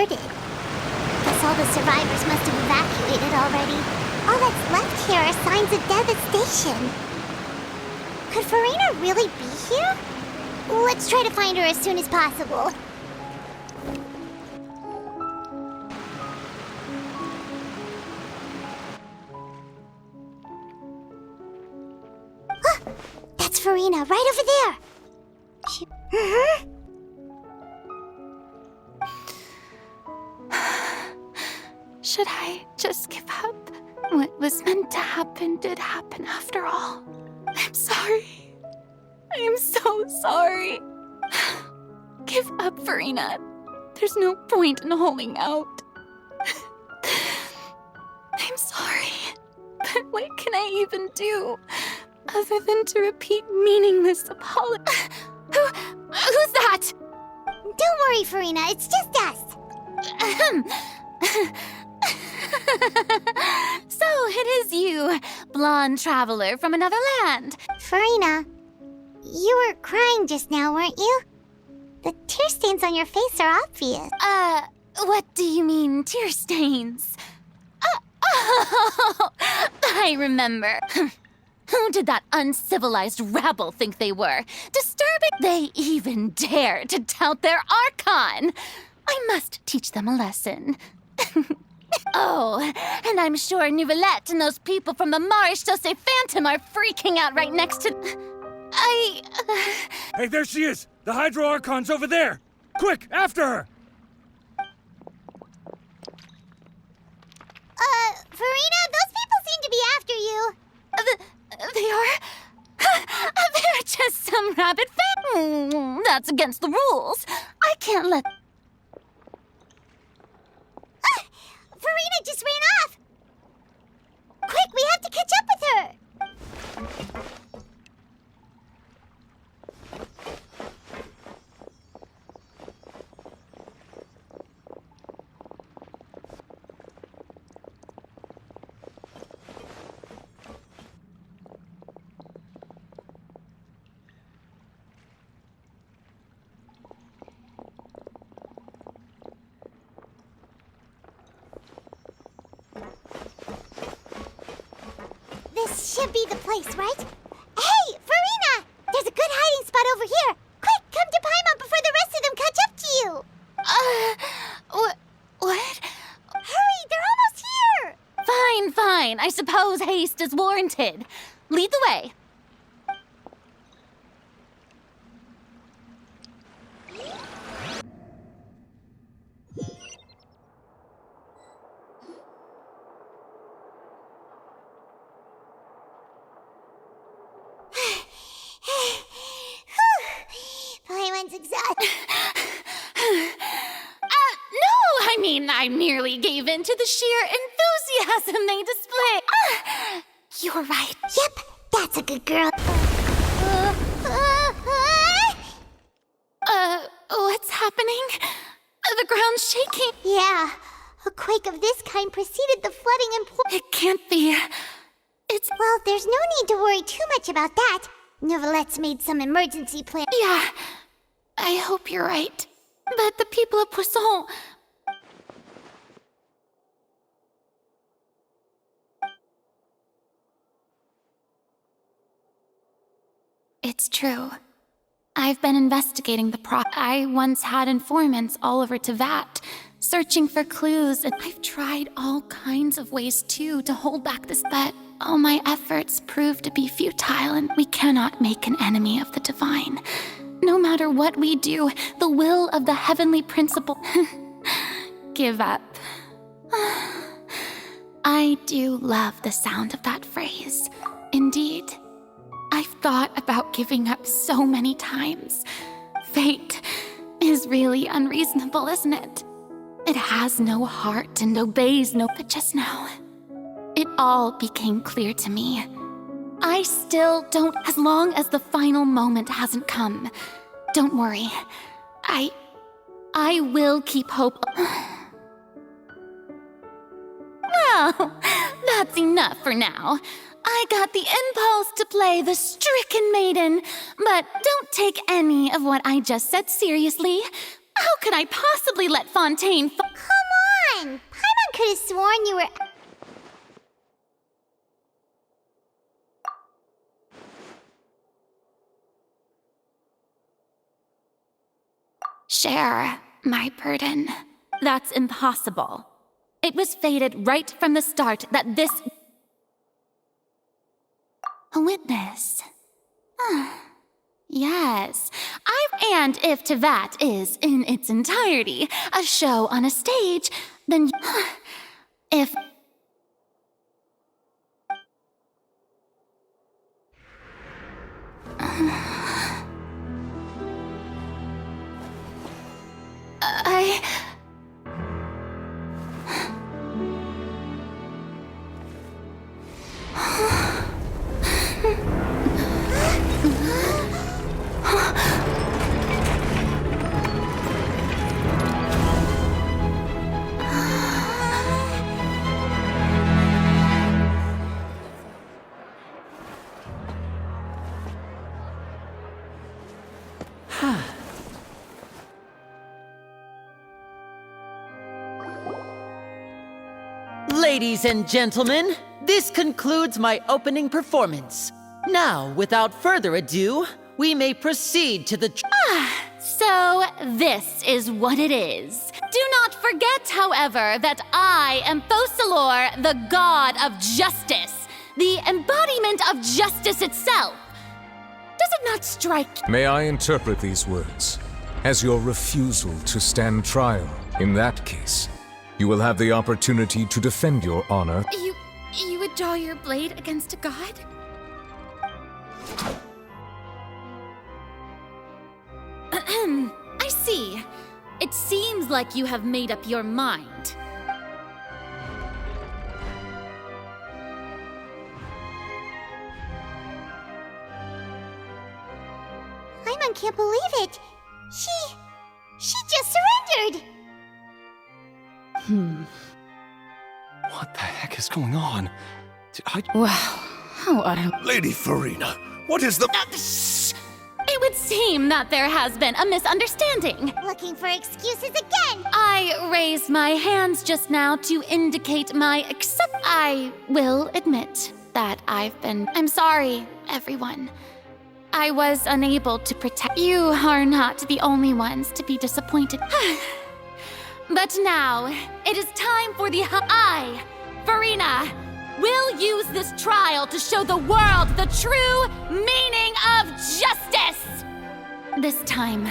deserted. Guess all the survivors must have evacuated already. All that's left here are signs of devastation. Could Farina really be here? Let's try to find her as soon as possible. Ah, that's Farina, right over there. Should I just give up? What was meant to happen did happen after all. I'm sorry. I am so sorry. Give up, Farina. There's no point in holding out. I'm sorry, but what can I even do other than to repeat meaningless apologies? Who's that? Don't worry, Farina, it's just us. So it is you, blonde traveler from another land. Farina, you were crying just now, weren't you? The tear stains on your face are obvious. What do you mean, tear stains? Oh, I remember. Who did that uncivilized rabble think they were? Disturbing they even dare to tout their archon! I must teach them a lesson. Oh, and I'm sure Nouvellette and those people from the Marish Chaussee Phantom are freaking out right next to... Hey, there she is! The Hydro Archon's over there! Quick, after her! Farina, those people seem to be after you. They are? They're just some rabid That's against the rules. I can't let... Farina just ran off! Quick, we have to catch up with her! This should be the place, right? Hey, Farina! There's a good hiding spot over here! Quick, come to Paimon before the rest of them catch up to you! What? Hurry, they're almost here! Fine. I suppose haste is warranted. Lead the way. Paimon's exhausted. No, I mean, I merely gave in to the sheer enthusiasm they display. You're right. Yep, that's a good girl. What's happening? The ground's shaking. Yeah, a quake of this kind preceded the flooding and It can't be. It's... Well, there's no need to worry too much about that. Nouvellette's made some emergency plan. Yeah, I hope you're right. But the people of Poisson... It's true. I've been investigating the I once had informants all over Tevat, searching for clues, and I've tried all kinds of ways, too, to hold back this, but all my efforts proved to be futile, and we cannot make an enemy of the divine. No matter what we do, the will of the heavenly principle... Give up. I do love the sound of that phrase. Indeed. I've thought about giving up so many times. Fate is really unreasonable, isn't it? It has no heart and obeys no... But just now, it all became clear to me. I still don't... As long as the final moment hasn't come, don't worry. I will keep hope... Well, that's enough for now. I got the impulse to play the stricken maiden, but don't take any of what I just said seriously. How could I possibly let Fontaine Come on! Paimon could have sworn you were... share my burden? That's impossible. It was fated right from the start that this... A witness. Yes. And if Tevat is, in its entirety, a show on a stage, then... if... Ladies and gentlemen, this concludes my opening performance. Now, without further ado, we may proceed to the... So, this is what it is. Do not forget, however, that I am Focalor, the god of justice, the embodiment of justice itself. Does it not strike? May I interpret these words as your refusal to stand trial? In that case, you will have the opportunity to defend your honor. You would draw your blade against a god? I see. It seems like you have made up your mind. Paimon can't believe it. She just surrendered. What the heck is going on? Wow, how utterly... Lady Farina, what is the... Shh! It would seem that there has been a misunderstanding. Looking for excuses again. I raised my hands just now to indicate my accept. I will admit that I'm sorry, everyone. I was unable to protect. You are not the only ones to be disappointed. But now, it is time for I, Farina, will use this trial to show the world the true meaning of justice! This time,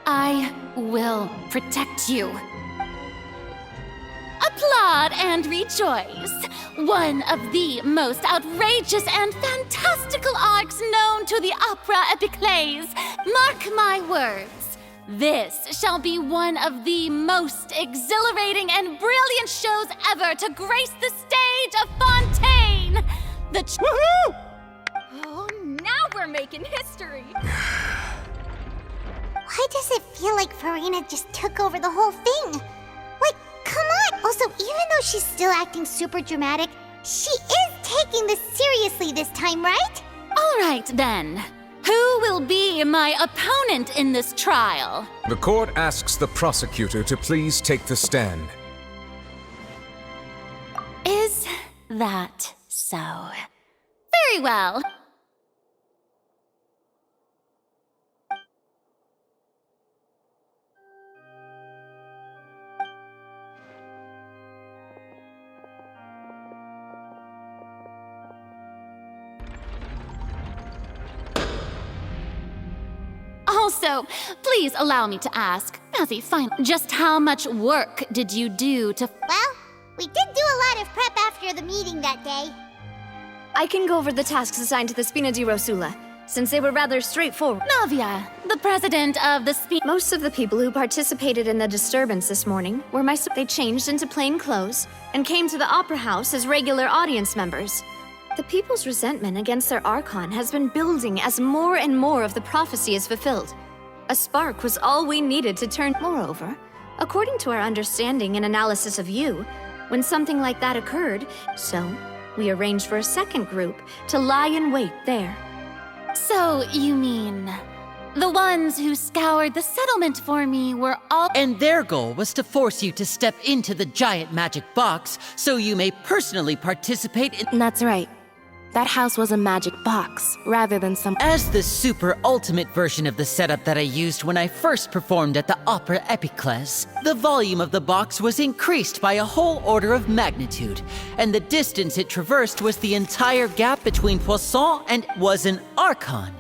I will protect you. Applaud and rejoice! One of the most outrageous and fantastical arcs known to the opera epiclese. Mark my words. This shall be one of the most exhilarating and brilliant shows ever to grace the stage of Fontaine! Woohoo! Oh, now we're making history! Why does it feel like Farina just took over the whole thing? Like, come on! Also, even though she's still acting super dramatic, she is taking this seriously this time, right? All right, then. Who will be my opponent in this trial? The court asks the prosecutor to please take the stand. Is that so? Very well. Also, please allow me to ask, as a final, just how much work did you do to... Well, we did do a lot of prep after the meeting that day. I can go over the tasks assigned to the Spina di Rosula, since they were rather straightforward. Navia, the president of the Most of the people who participated in the disturbance this morning were They changed into plain clothes and came to the Opera House as regular audience members. The people's resentment against their Archon has been building as more and more of the prophecy is fulfilled. A spark was all we needed to turn. Moreover, according to our understanding and analysis of you, when something like that occurred, so we arranged for a second group to lie in wait there. So, you mean... The ones who scoured the settlement for me were all— And their goal was to force you to step into the giant magic box so you may personally participate in— That's right. That house was a magic box, rather than some— As the super ultimate version of the setup that I used when I first performed at the Opera Epiclese, the volume of the box was increased by a whole order of magnitude, and the distance it traversed was the entire gap between Poisson and was an Archon.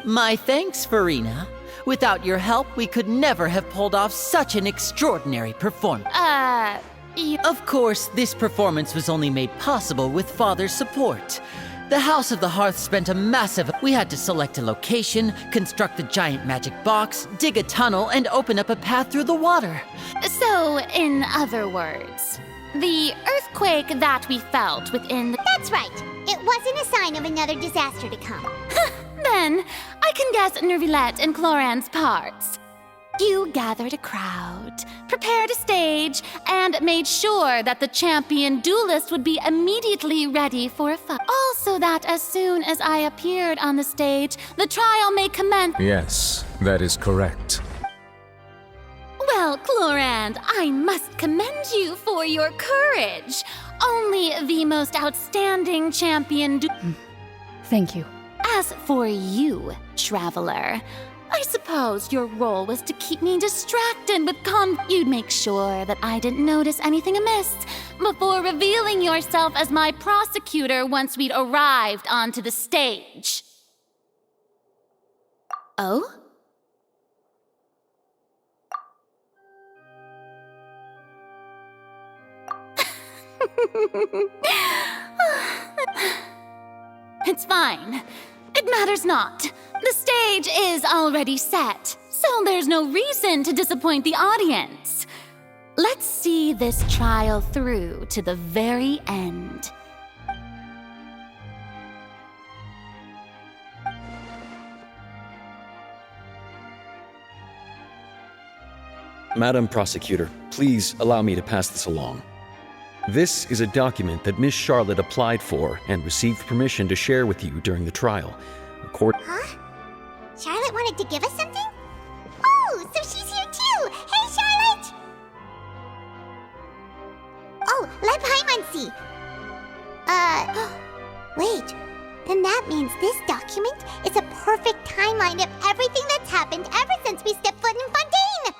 My thanks, Farina. Without your help, we could never have pulled off such an extraordinary performance. Of course, this performance was only made possible with Father's support. The House of the Hearth spent a massive— We had to select a location, construct the giant magic box, dig a tunnel, and open up a path through the water. So, in other words, the earthquake that we felt within the— That's right. It wasn't a sign of another disaster to come. Then, I can guess Nervilette and Cloran's parts. You gathered a crowd, prepared a stage, and made sure that the champion duelist would be immediately ready for a fight. Also that as soon as I appeared on the stage, the trial may commence. Yes, that is correct. Well, Clorand, I must commend you for your courage. Only the most outstanding champion Thank you. As for you, traveler, I suppose your role was to keep me distracted with You'd make sure that I didn't notice anything amiss before revealing yourself as my prosecutor once we'd arrived onto the stage. Oh? It's fine. It matters not. The stage is already set, so there's no reason to disappoint the audience. Let's see this trial through to the very end. Madam Prosecutor, please allow me to pass this along. This is a document that Miss Charlotte applied for and received permission to share with you during the trial. Huh? Charlotte wanted to give us something? Oh, so she's here too! Hey, Charlotte! Oh, let Paimon see. Wait. Then that means this document is a perfect timeline of everything that's happened ever since we stepped foot in Fontaine!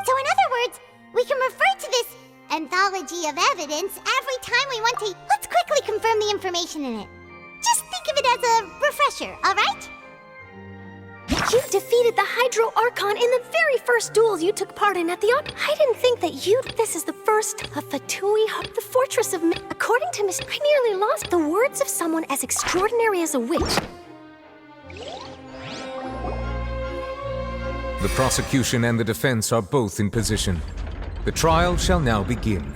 So in other words, we can refer to this anthology of evidence every time we want to— Let's quickly confirm the information in it. Just think of it as a refresher, alright? You defeated the Hydro Archon in the very first duels you took part in at the I didn't think that you— This is the first of Fatui, the fortress of— According to Miss— I nearly lost the words of someone as extraordinary as a witch. The prosecution and the defense are both in position. The trial shall now begin.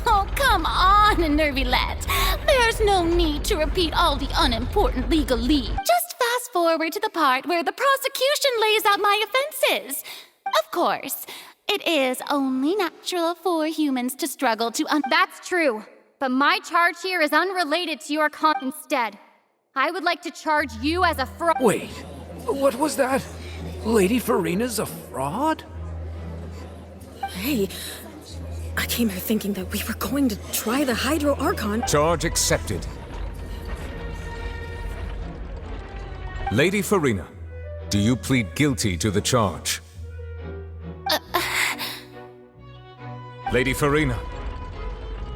Oh, come on, Nervilette. There's no need to repeat all the unimportant legalese. Just fast forward to the part where the prosecution lays out my offenses. Of course, it is only natural for humans to struggle to That's true, but my charge here is unrelated to your instead. I would like to charge you as a fraud. Wait, what was that? Lady Farina's a fraud? Hey, I came here thinking that we were going to try the Hydro Archon. Charge accepted. Lady Farina, do you plead guilty to the charge? Lady Farina.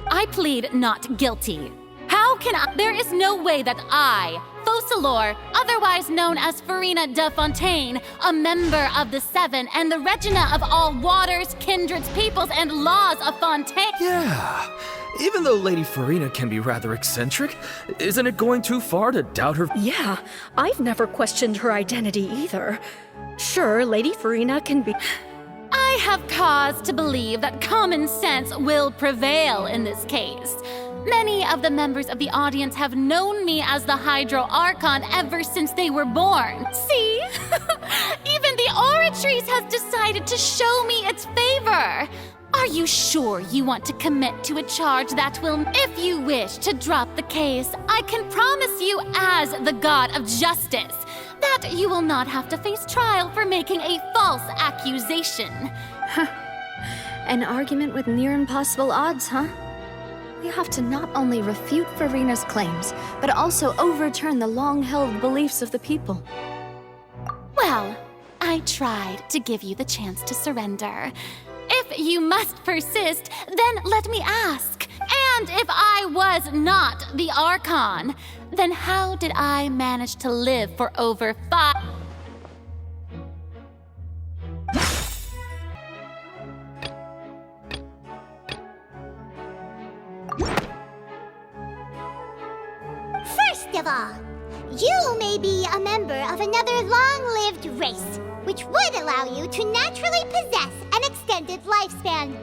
I plead not guilty. How can I— There is no way that I, Faucilor, otherwise known as Farina de Fontaine, a member of the Seven and the Regina of all waters, kindreds, peoples, and laws of Fontaine— Yeah, even though Lady Farina can be rather eccentric, isn't it going too far to doubt her— Yeah, I've never questioned her identity either. Sure, Lady Farina can be— I have cause to believe that common sense will prevail in this case. Many of the members of the audience have known me as the Hydro Archon ever since they were born. See? Even the Oratrice has decided to show me its favor. Are you sure you want to commit to a charge that will— If you wish to drop the case, I can promise you as the god of justice that you will not have to face trial for making a false accusation. An argument with near impossible odds, huh? We have to not only refute Farina's claims, but also overturn the long-held beliefs of the people. Well, I tried to give you the chance to surrender. If you must persist, then let me ask. And if I was not the Archon, then how did I manage to live for over 5... First of all, you may be a member of another long-lived race, which would allow you to naturally possess an extended lifespan.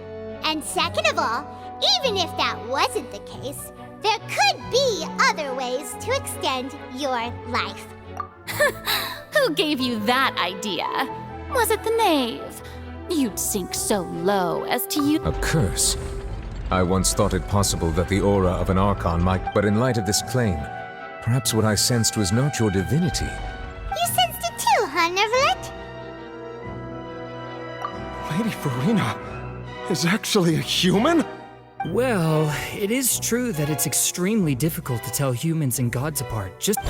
And second of all, even if that wasn't the case, there could be other ways to extend your life. Who gave you that idea? Was it the knave? You'd sink so low as to use... A curse? I once thought it possible that the aura of an Archon might, but in light of this claim, perhaps what I sensed was not your divinity. You sensed it too, huh, Nervalet? Lady Farina is actually a human? Well, it is true that it's extremely difficult to tell humans and gods apart. Just...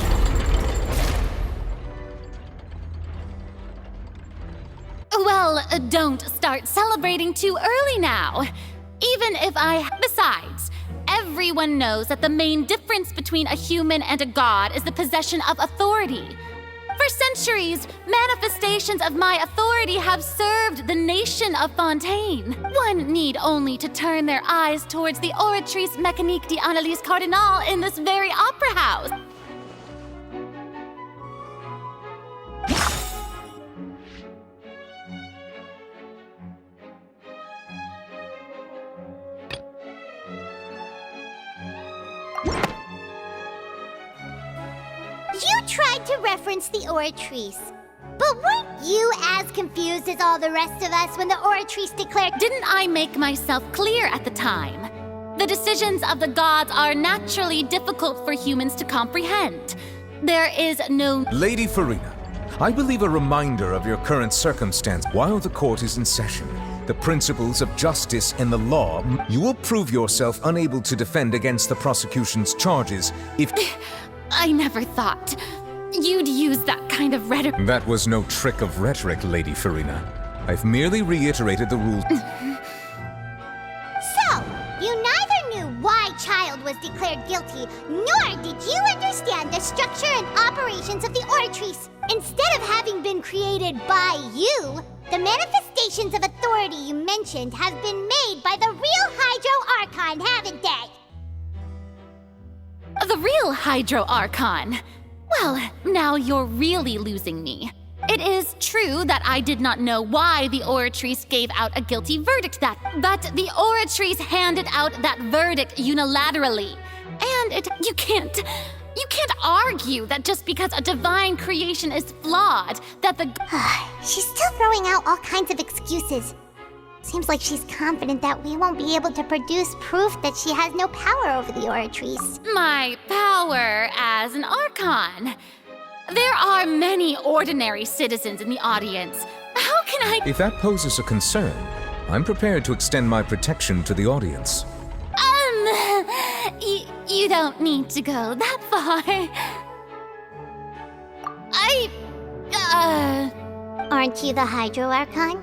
Well, don't start celebrating too early now. Even if I... Besides, everyone knows that the main difference between a human and a god is the possession of authority. For centuries, manifestations of my authority have served the nation of Fontaine. One need only to turn their eyes towards the Oratrice Mécanique d'Analyse Cardinal in this very opera house. You tried to reference the Oratrice, but weren't you as confused as all the rest of us when the Oratrice declared— Didn't I make myself clear at the time? The decisions of the gods are naturally difficult for humans to comprehend. There is no— Lady Farina, I believe a reminder of your current circumstance while the court is in session. The principles of justice and the law, you will prove yourself unable to defend against the prosecution's charges if— I never thought you'd use that kind of rhetoric. That was no trick of rhetoric, Lady Farina. I've merely reiterated the rules. So, you neither knew why Child was declared guilty, nor did you understand the structure and operations of the Oratrice. Instead of having been created by you, the manifestations of authority you mentioned have been made by the real Hydro Archon, haven't they? The real Hydro Archon. Well, now you're really losing me. It is true that I did not know why the Oratrice gave out a guilty verdict but the Oratrice handed out that verdict unilaterally. And you can't argue that just because a divine creation is flawed, that the... She's still throwing out all kinds of excuses. Seems like she's confident that we won't be able to produce proof that she has no power over the Oratrice. My power as an Archon. There are many ordinary citizens in the audience. How can I... If that poses a concern, I'm prepared to extend my protection to the audience. You don't need to go that far. Aren't you the Hydro Archon?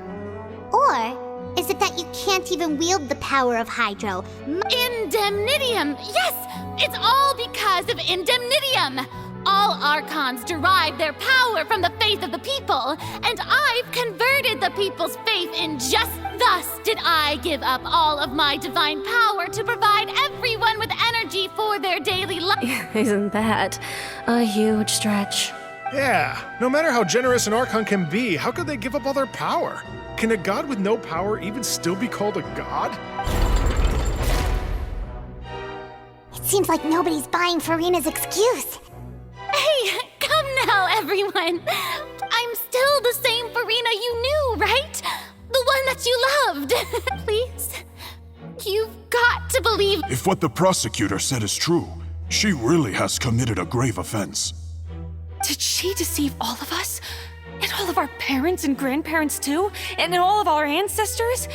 Or is it that you can't even wield the power of Hydro? Indemnitium! Yes! It's all because of Indemnitium! All Archons derive their power from the faith of the people, and I've converted the people's faith in just thus did I give up all of my divine power to provide everyone with energy for their daily life. Isn't that a huge stretch? Yeah, no matter how generous an Archon can be, how could they give up all their power? Can a god with no power even still be called a god? It seems like nobody's buying Farina's excuse. Hey, come now, everyone. I'm still the same Farina you knew, right? The one that you loved. Please, you've got to believe... If what the prosecutor said is true, she really has committed a grave offense. Did she deceive all of us? And all of our parents and grandparents too? And all of our ancestors?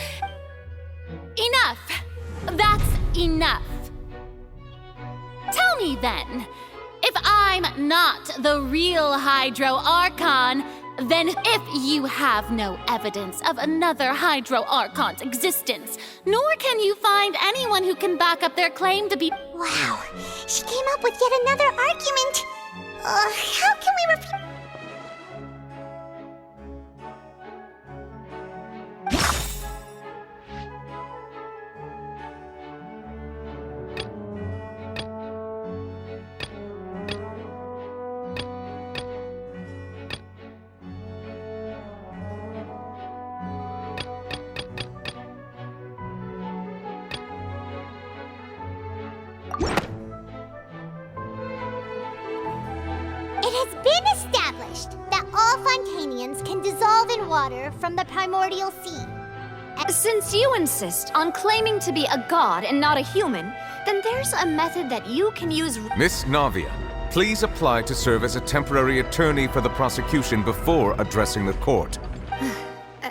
Enough! That's enough. Tell me then, if I'm not the real Hydro Archon, then if you have no evidence of another Hydro Archon's existence, nor can you find anyone who can back up their claim to be— Wow, she came up with yet another argument. How can we refute? It has been established that all Fontanians can dissolve in water from the primordial sea. Since you insist on claiming to be a god and not a human, then there's a method that you can use— Miss Navia, please apply to serve as a temporary attorney for the prosecution before addressing the court.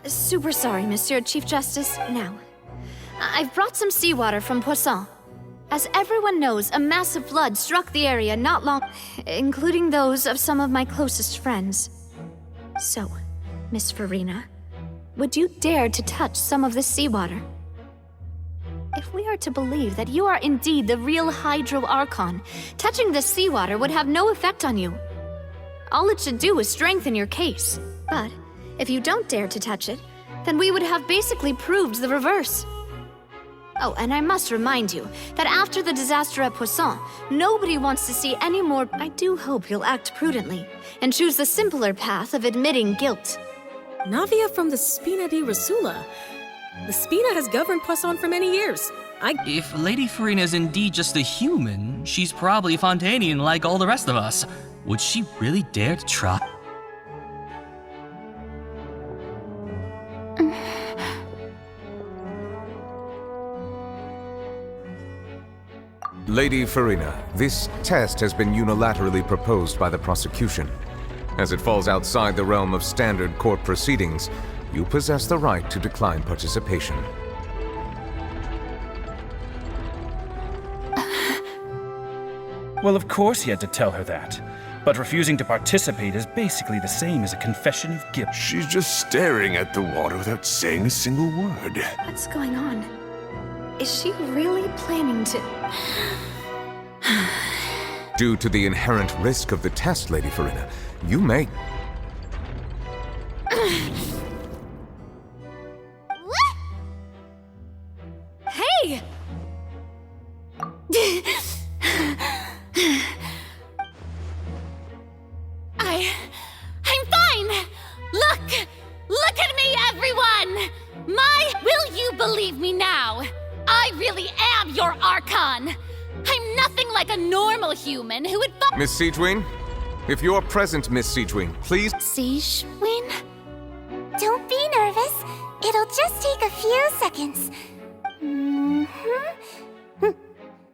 Super sorry, Monsieur Chief Justice. Now, I've brought some seawater from Poisson. As everyone knows, a massive flood struck the area not long, including those of some of my closest friends. So, Miss Farina, would you dare to touch some of the seawater? If we are to believe that you are indeed the real Hydro Archon, touching the seawater would have no effect on you. All it should do is strengthen your case. But if you don't dare to touch it, then we would have basically proved the reverse. Oh, and I must remind you that after the disaster at Poisson, nobody wants to see any more— I do hope you'll act prudently and choose the simpler path of admitting guilt. Navia from the Spina di Rosula. The Spina has governed Poisson for many years. If Lady Farina is indeed just a human, she's probably a Fontanian like all the rest of us. Would she really dare to try? Lady Farina, this test has been unilaterally proposed by the prosecution. As it falls outside the realm of standard court proceedings, you possess the right to decline participation. Well, of course he had to tell her that. But refusing to participate is basically the same as a confession of guilt. She's just staring at the water without saying a single word. What's going on? Is she really planning to— Due to the inherent risk of the test, Lady Farina, you may— Hey! I'm fine! Look at me, everyone! Will you believe me now? I really am your Archon! I'm nothing like a normal human who would— Miss Siegewin? If you're present, Miss Siegewin, please— Siegewin? Don't be nervous. It'll just take a few seconds.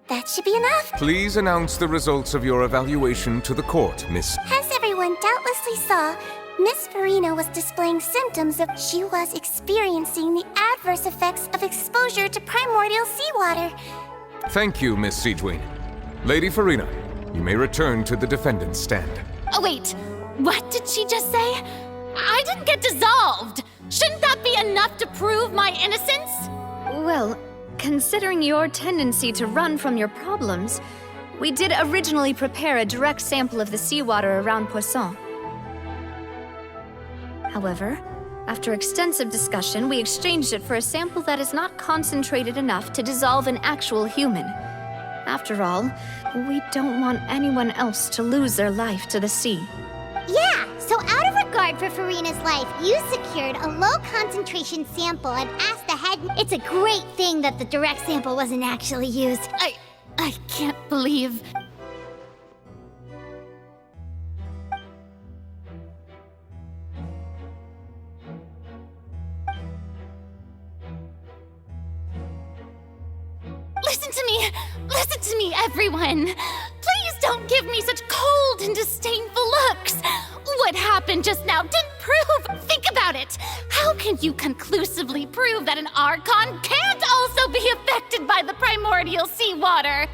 That should be enough. Please announce the results of your evaluation to the court, Miss— As everyone doubtlessly saw, Miss Farina was displaying symptoms of— She was experiencing the adverse effects of exposure to primordial seawater. Thank you, Miss Siegewin. Lady Farina, you may return to the defendant's stand. Oh, wait. What did she just say? I didn't get dissolved. Shouldn't that be enough to prove my innocence? Well, considering your tendency to run from your problems, we did originally prepare a direct sample of the seawater around Poisson. However, after extensive discussion, we exchanged it for a sample that is not concentrated enough to dissolve an actual human. After all, we don't want anyone else to lose their life to the sea. Yeah, so out of regard for Farina's life, you secured a low-concentration sample and asked the head— It's a great thing that the direct sample wasn't actually used. I can't believe— Listen to me, everyone! Please Don't give me such cold and disdainful looks! What happened just now didn't prove. Think about it! How can you conclusively prove that an Archon can't also be affected by the primordial seawater?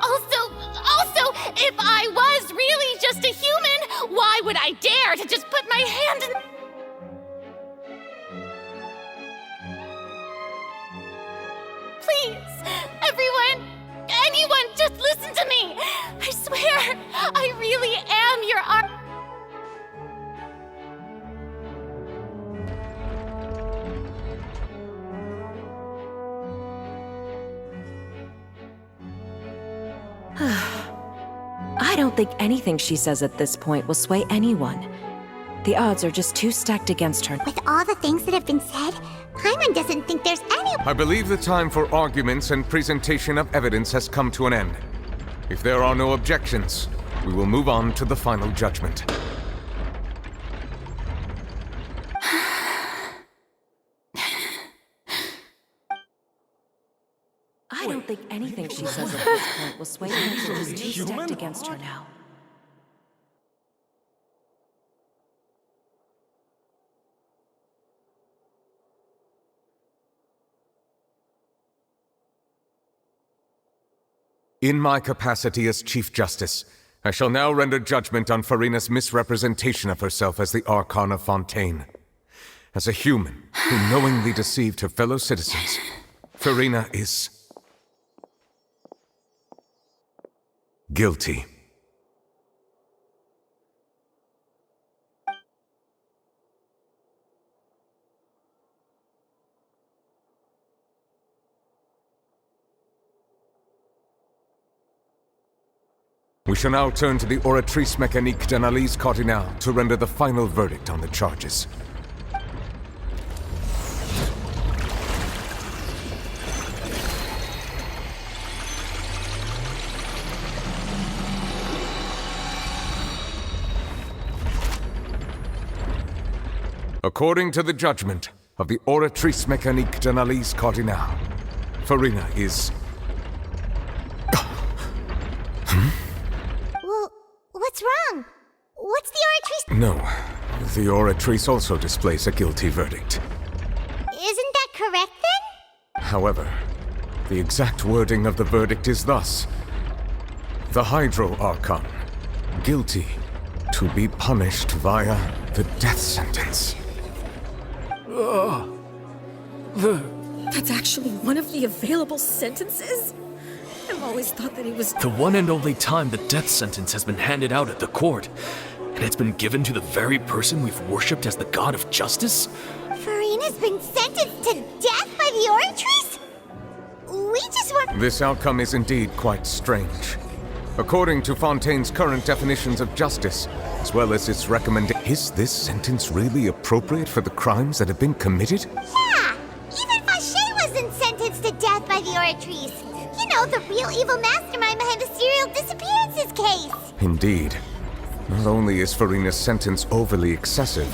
Also, if I was really just a human, why would I dare to just put my hand in... Please, anyone, just listen to me! I swear, I really am your I don't think anything she says at this point will sway anyone. The odds are just too stacked against her. With all the things that have been said, Paimon doesn't think there's any— I believe the time for arguments and presentation of evidence has come to an end. If there are no objections, we will move on to the final judgment. I don't think anything she says at this point will sway anyone. She's too stacked against her now. In my capacity as Chief Justice, I shall now render judgment on Farina's misrepresentation of herself as the Archon of Fontaine. As a human who knowingly deceived her fellow citizens, Farina is guilty. We shall now turn to the Oratrice Mécanique d'Analyse Cardinale to render the final verdict on the charges. According to the judgment of the Oratrice Mécanique d'Analyse Cardinale, Farina is... Well, what's wrong? What's the Oratrice— No, the Oratrice also displays a guilty verdict. Isn't that correct then? However, the exact wording of the verdict is thus: the Hydro Archon, guilty to be punished via the death sentence. That's actually one of the available sentences? I've always thought that he was— The one and only time the death sentence has been handed out at the court, and it's been given to the very person we've worshipped as the god of justice? Farina's been sentenced to death by the Oratrice? We just want— This outcome is indeed quite strange. According to Fontaine's current definitions of justice, as well as its recommendation, is this sentence really appropriate for the crimes that have been committed? Yeah! Even Fauché wasn't sentenced to death by the Oratrice. You know, the real evil mastermind behind the serial disappearances case. Indeed. Not only is Farina's sentence overly excessive,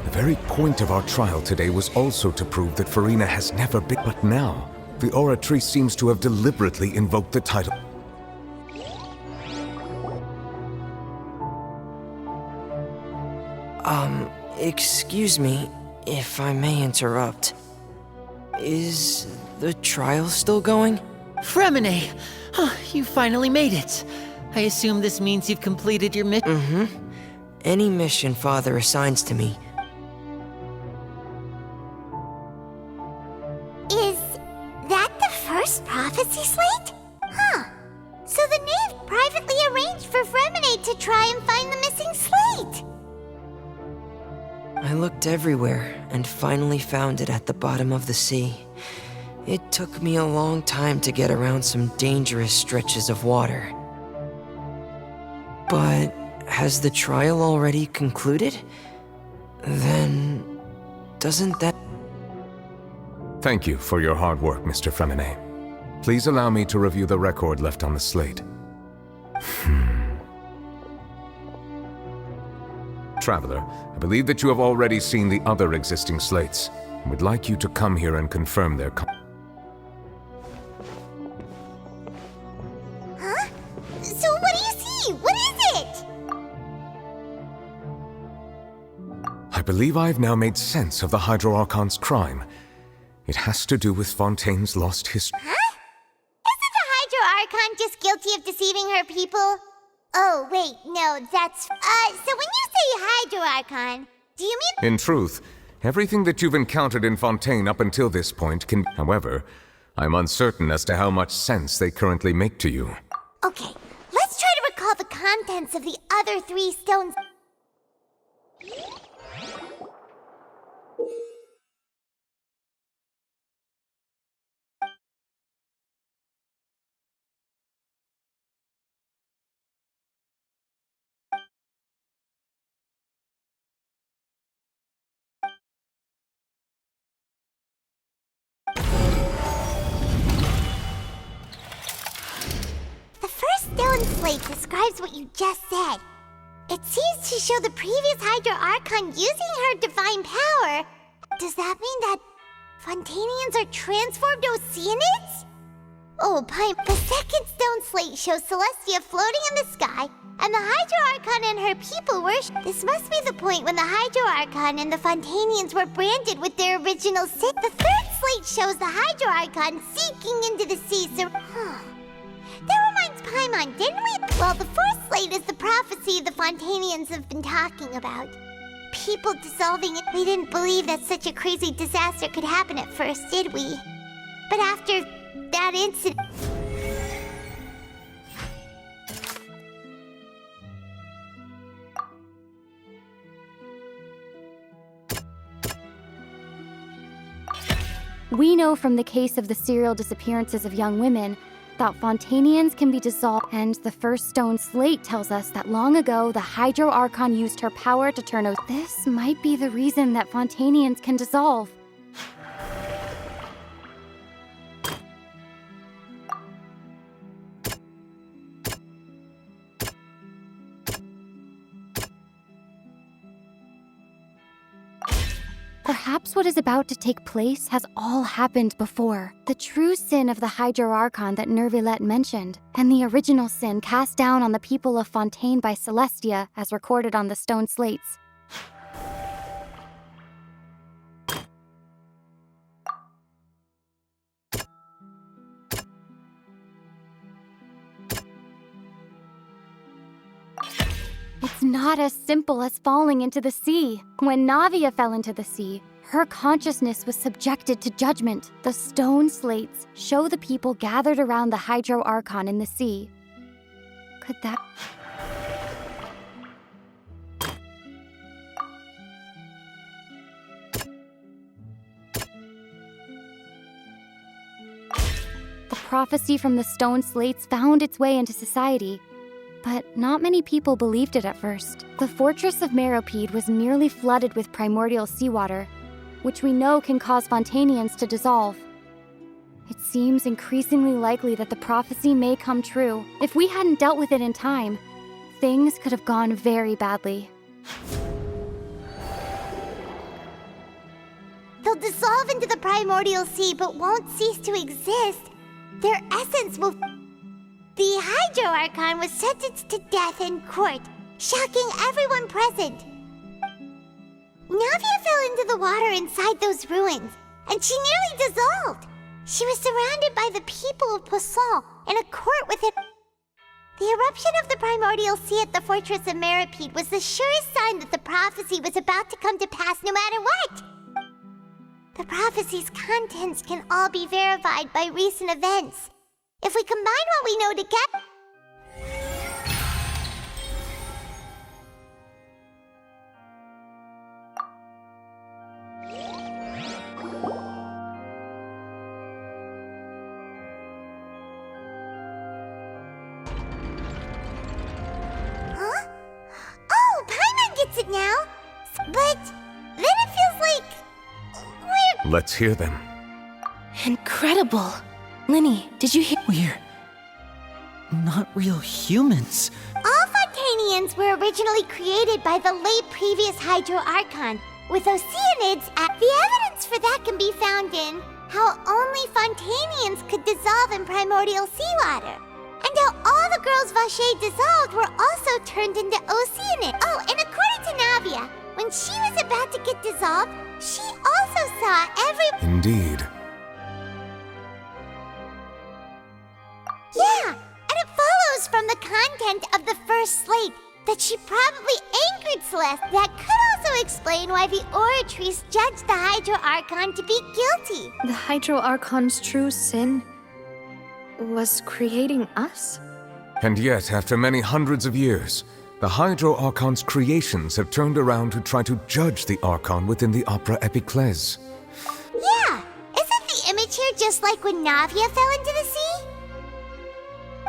the very point of our trial today was also to prove that Farina has never been— But now, the Oratrice seems to have deliberately invoked the title. Excuse me, if I may interrupt. Is the trial still going? Fremine! You finally made it. I assume this means you've completed your mission? Mm-hmm. Any mission Father assigns to me. Is that the first prophecy slate? Huh. So the knave privately arranged for Fremine to try and find the missing slate. I looked everywhere and finally found it at the bottom of the sea. It took me a long time to get around some dangerous stretches of water. But has the trial already concluded? Then doesn't that— Thank you for your hard work, Mr. Fremine. Please allow me to review the record left on the slate. Traveler, I believe that you have already seen the other existing slates, and would like you to come here and confirm their me! What is it? I believe I've now made sense of the Hydro-Archon's crime. It has to do with Fontaine's lost history. Huh? Isn't the Hydro-Archon just guilty of deceiving her people? Oh, wait, no, that's... so when you say Hydro-Archon, do you mean... In truth, everything that you've encountered in Fontaine up until this point can... However, I'm uncertain as to how much sense they currently make to you. Okay, let's try to recall the contents of the other 3 stones. Stone slate describes what you just said. It seems to show the previous Hydro-Archon using her divine power. Does that mean that Fontanians are transformed Oceanids? Oh, Pine. The second stone slate shows Celestia floating in the sky, and the Hydro-Archon and her people worship. This must be the point when the Hydro-Archon and the Fontanians were branded with their original sin. The third slate shows the Hydro-Archon sinking into the sea. That reminds Paimon, didn't we? Well, the fourth slate is the prophecy the Fontanians have been talking about. People dissolving it. We didn't believe that such a crazy disaster could happen at first, did we? But after that incident... We know from the case of the serial disappearances of young women that Fontanians can be dissolved, and the first stone slate tells us that long ago the Hydro-Archon used her power to turn This might be the reason that Fontanians can dissolve. Perhaps what is about to take place has all happened before. The true sin of the Hydro-Archon that Neuvillette mentioned, and the original sin cast down on the people of Fontaine by Celestia, as recorded on the stone slates. It's not as simple as falling into the sea. When Navia fell into the sea, her consciousness was subjected to judgment. The stone slates show the people gathered around the Hydro-Archon in the sea. Could that... The prophecy from the stone slates found its way into society. But not many people believed it at first. The fortress of Meropide was nearly flooded with primordial seawater, which we know can cause Fontanians to dissolve. It seems increasingly likely that the prophecy may come true. If we hadn't dealt with it in time, things could have gone very badly. They'll dissolve into the primordial sea but won't cease to exist. Their essence will... The Hydro-Archon was sentenced to death in court, shocking everyone present. Navia fell into the water inside those ruins, and she nearly dissolved. She was surrounded by the people of Poisson in a court with him. The eruption of the primordial sea at the fortress of Meropide was the surest sign that the prophecy was about to come to pass no matter what. The prophecy's contents can all be verified by recent events. If we combine what we know together... Huh? Oh, Paimon gets it now! But then it feels like... Let's hear them. Incredible! Linny, did you hear? We're not real humans. All Fontanians were originally created by the late previous Hydro-Archon, with Oceanids at... The evidence for that can be found in how only Fontanians could dissolve in primordial seawater. And and how all the girls Vache dissolved were also turned into oceanids. Oh, and according to Navia, when she was about to get dissolved, she also saw every... Indeed. Yeah, and it follows from the content of the first slate that she probably angered Celeste. That could also explain why the Oratrice judged the Hydro Archon to be guilty. The Hydro Archon's true sin was creating us? And yet, after many hundreds of years, the Hydro Archon's creations have turned around to try to judge the Archon within the Opera Epiclese. Yeah, isn't the image here just like when Navia fell into the sea?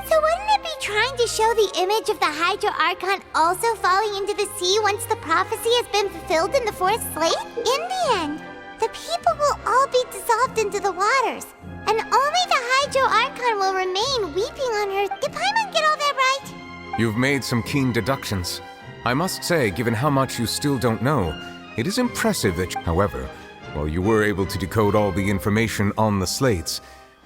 So wouldn't it be trying to show the image of the Hydro Archon also falling into the sea once the prophecy has been fulfilled in the fourth slate? In the end, the people will all be dissolved into the waters, and only the Hydro Archon will remain weeping on her. Did Paimon get all that right? You've made some keen deductions. I must say, given how much you still don't know, it is impressive that however, while you were able to decode all the information on the slates,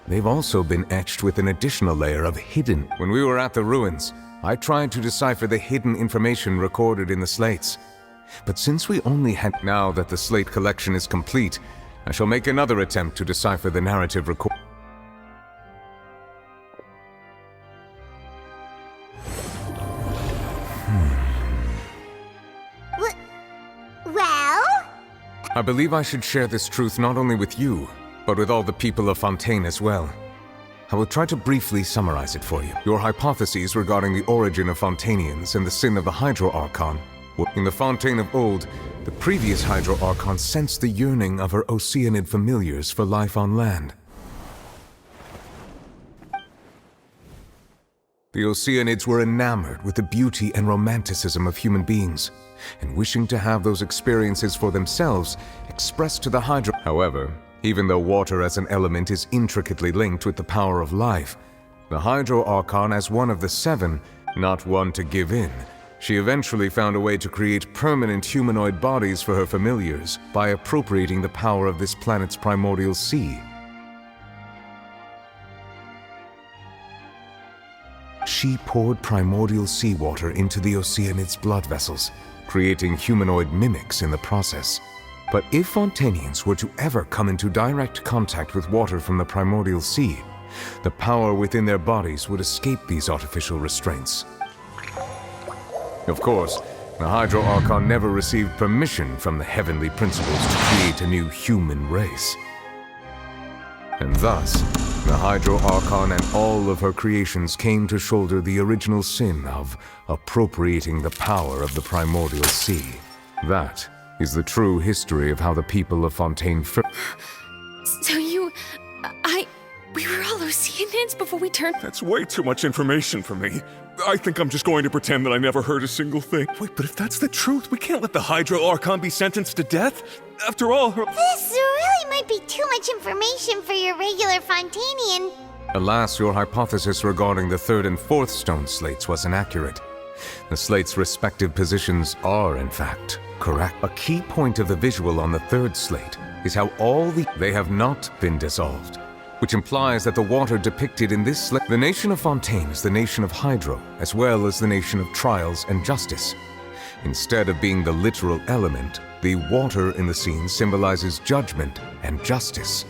they've also been etched with an additional layer of hidden. When we were at the ruins, I tried to decipher the hidden information recorded in the slates. But since we only had... Now that the slate collection is complete, I shall make another attempt to decipher the narrative record. Well? I believe I should share this truth not only with you, but with all the people of Fontaine as well. I will try to briefly summarize it for you. Your hypotheses regarding the origin of Fontainians and the sin of the Hydro Archon. In the Fontaine of old, the previous Hydro Archon sensed the yearning of her Oceanid familiars for life on land. The Oceanids were enamored with the beauty and romanticism of human beings, and wishing to have those experiences for themselves expressed to the Hydro. However, even though water as an element is intricately linked with the power of life, the Hydro Archon, as one of the seven, not one to give in, she eventually found a way to create permanent humanoid bodies for her familiars by appropriating the power of this planet's primordial sea. She poured primordial seawater into the Oceanids' blood vessels, creating humanoid mimics in the process. But if Fontainians were to ever come into direct contact with water from the primordial sea, the power within their bodies would escape these artificial restraints. Of course, the Hydro Archon never received permission from the heavenly principles to create a new human race. And thus, the Hydro Archon and all of her creations came to shoulder the original sin of appropriating the power of the primordial sea. That is the true history of how the people of Fontaine So we were all Oceanids before we turned... That's way too much information for me. I think I'm just going to pretend that I never heard a single thing. Wait, but if that's the truth, we can't let the Hydro Archon be sentenced to death. After all, her... This really might be too much information for your regular Fontainian. Alas, your hypothesis regarding the third and fourth stone slates was inaccurate. The slates' respective positions are, in fact, correct. A key point of the visual on the third slate is how they have not been dissolved, which implies that the water depicted in this slate... The nation of Fontaine is the nation of Hydro, as well as the nation of trials and justice. Instead of being the literal element, the water in the scene symbolizes judgment and justice.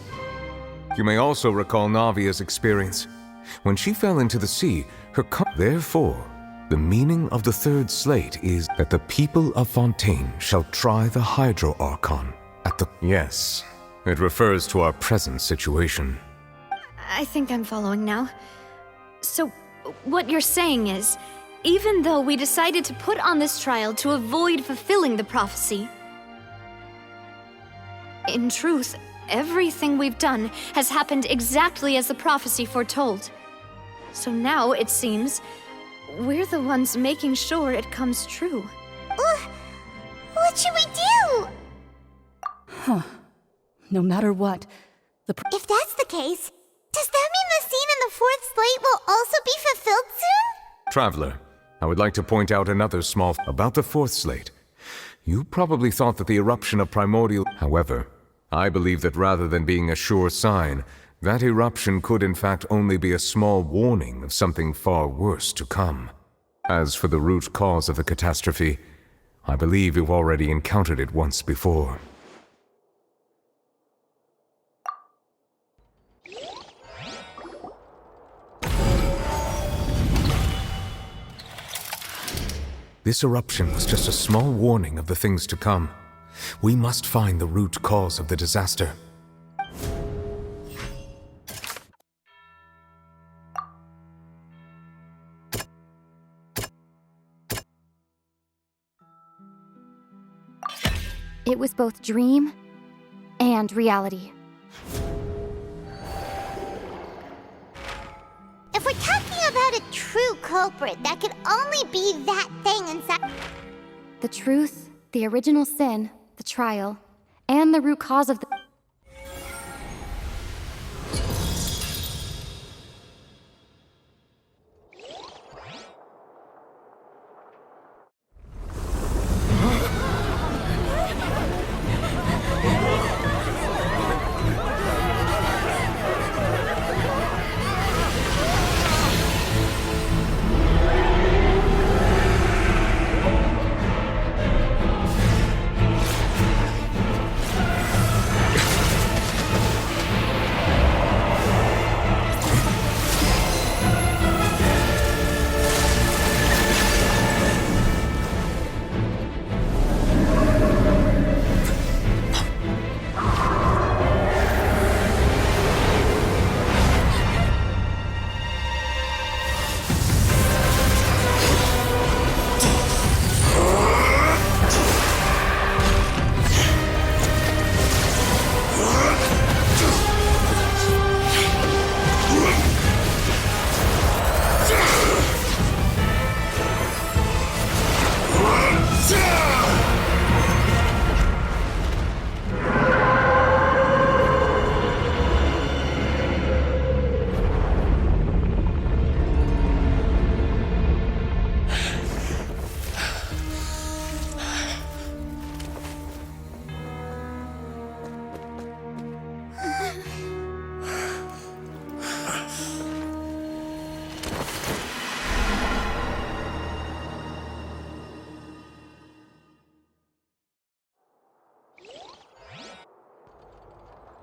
You may also recall Navia's experience. When she fell into the sea, Therefore, the meaning of the third slate is that the people of Fontaine shall try the Hydro Archon at the... Yes, it refers to our present situation. I think I'm following now. So, what you're saying is, even though we decided to put on this trial to avoid fulfilling the prophecy, in truth, everything we've done has happened exactly as the prophecy foretold. So now, it seems, we're the ones making sure it comes true. What should we do? Huh. No matter what, If that's the case, does that mean the scene in the fourth slate will also be fulfilled soon? Traveler, I would like to point out another small... About the fourth slate. You probably thought that the eruption of primordial... However, I believe that rather than being a sure sign, That eruption could in fact only be a small warning of something far worse to come. As for the root cause of the catastrophe, I believe you've already encountered it once before. This eruption was just a small warning of the things to come. We must find the root cause of the disaster. It was both dream and reality. If we're talking about a true culprit, that could only be that thing inside. The truth, the original sin, the trial, and the root cause of the...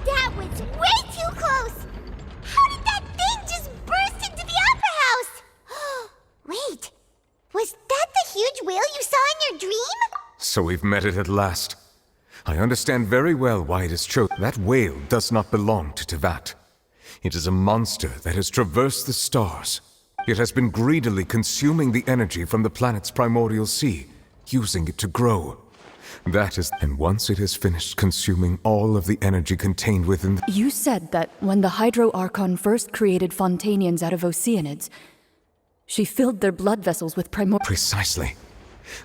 That was way too close! How did that thing just burst into the opera house? Wait, was that the huge whale you saw in your dream? So we've met it at last. I understand very well why it is chosen. That whale does not belong to Teyvat. It is a monster that has traversed the stars. It has been greedily consuming the energy from the planet's primordial sea, using it to grow. That is, and once it has finished consuming all of the energy contained within You said that when the Hydro Archon first created Fontanians out of Oceanids, she filled their blood vessels with Precisely.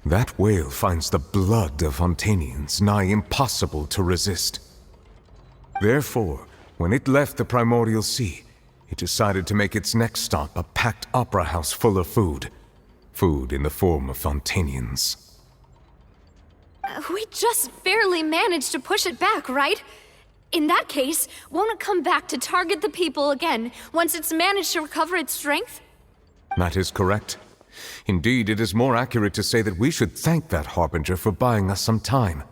That whale finds the blood of Fontanians nigh impossible to resist. Therefore, when it left the primordial sea, it decided to make its next stop a packed opera house full of food. Food in the form of Fontanians. We just barely managed to push it back, right? In that case, won't it come back to target the people again once it's managed to recover its strength? That is correct. Indeed, it is more accurate to say that we should thank that Harbinger for buying us some time.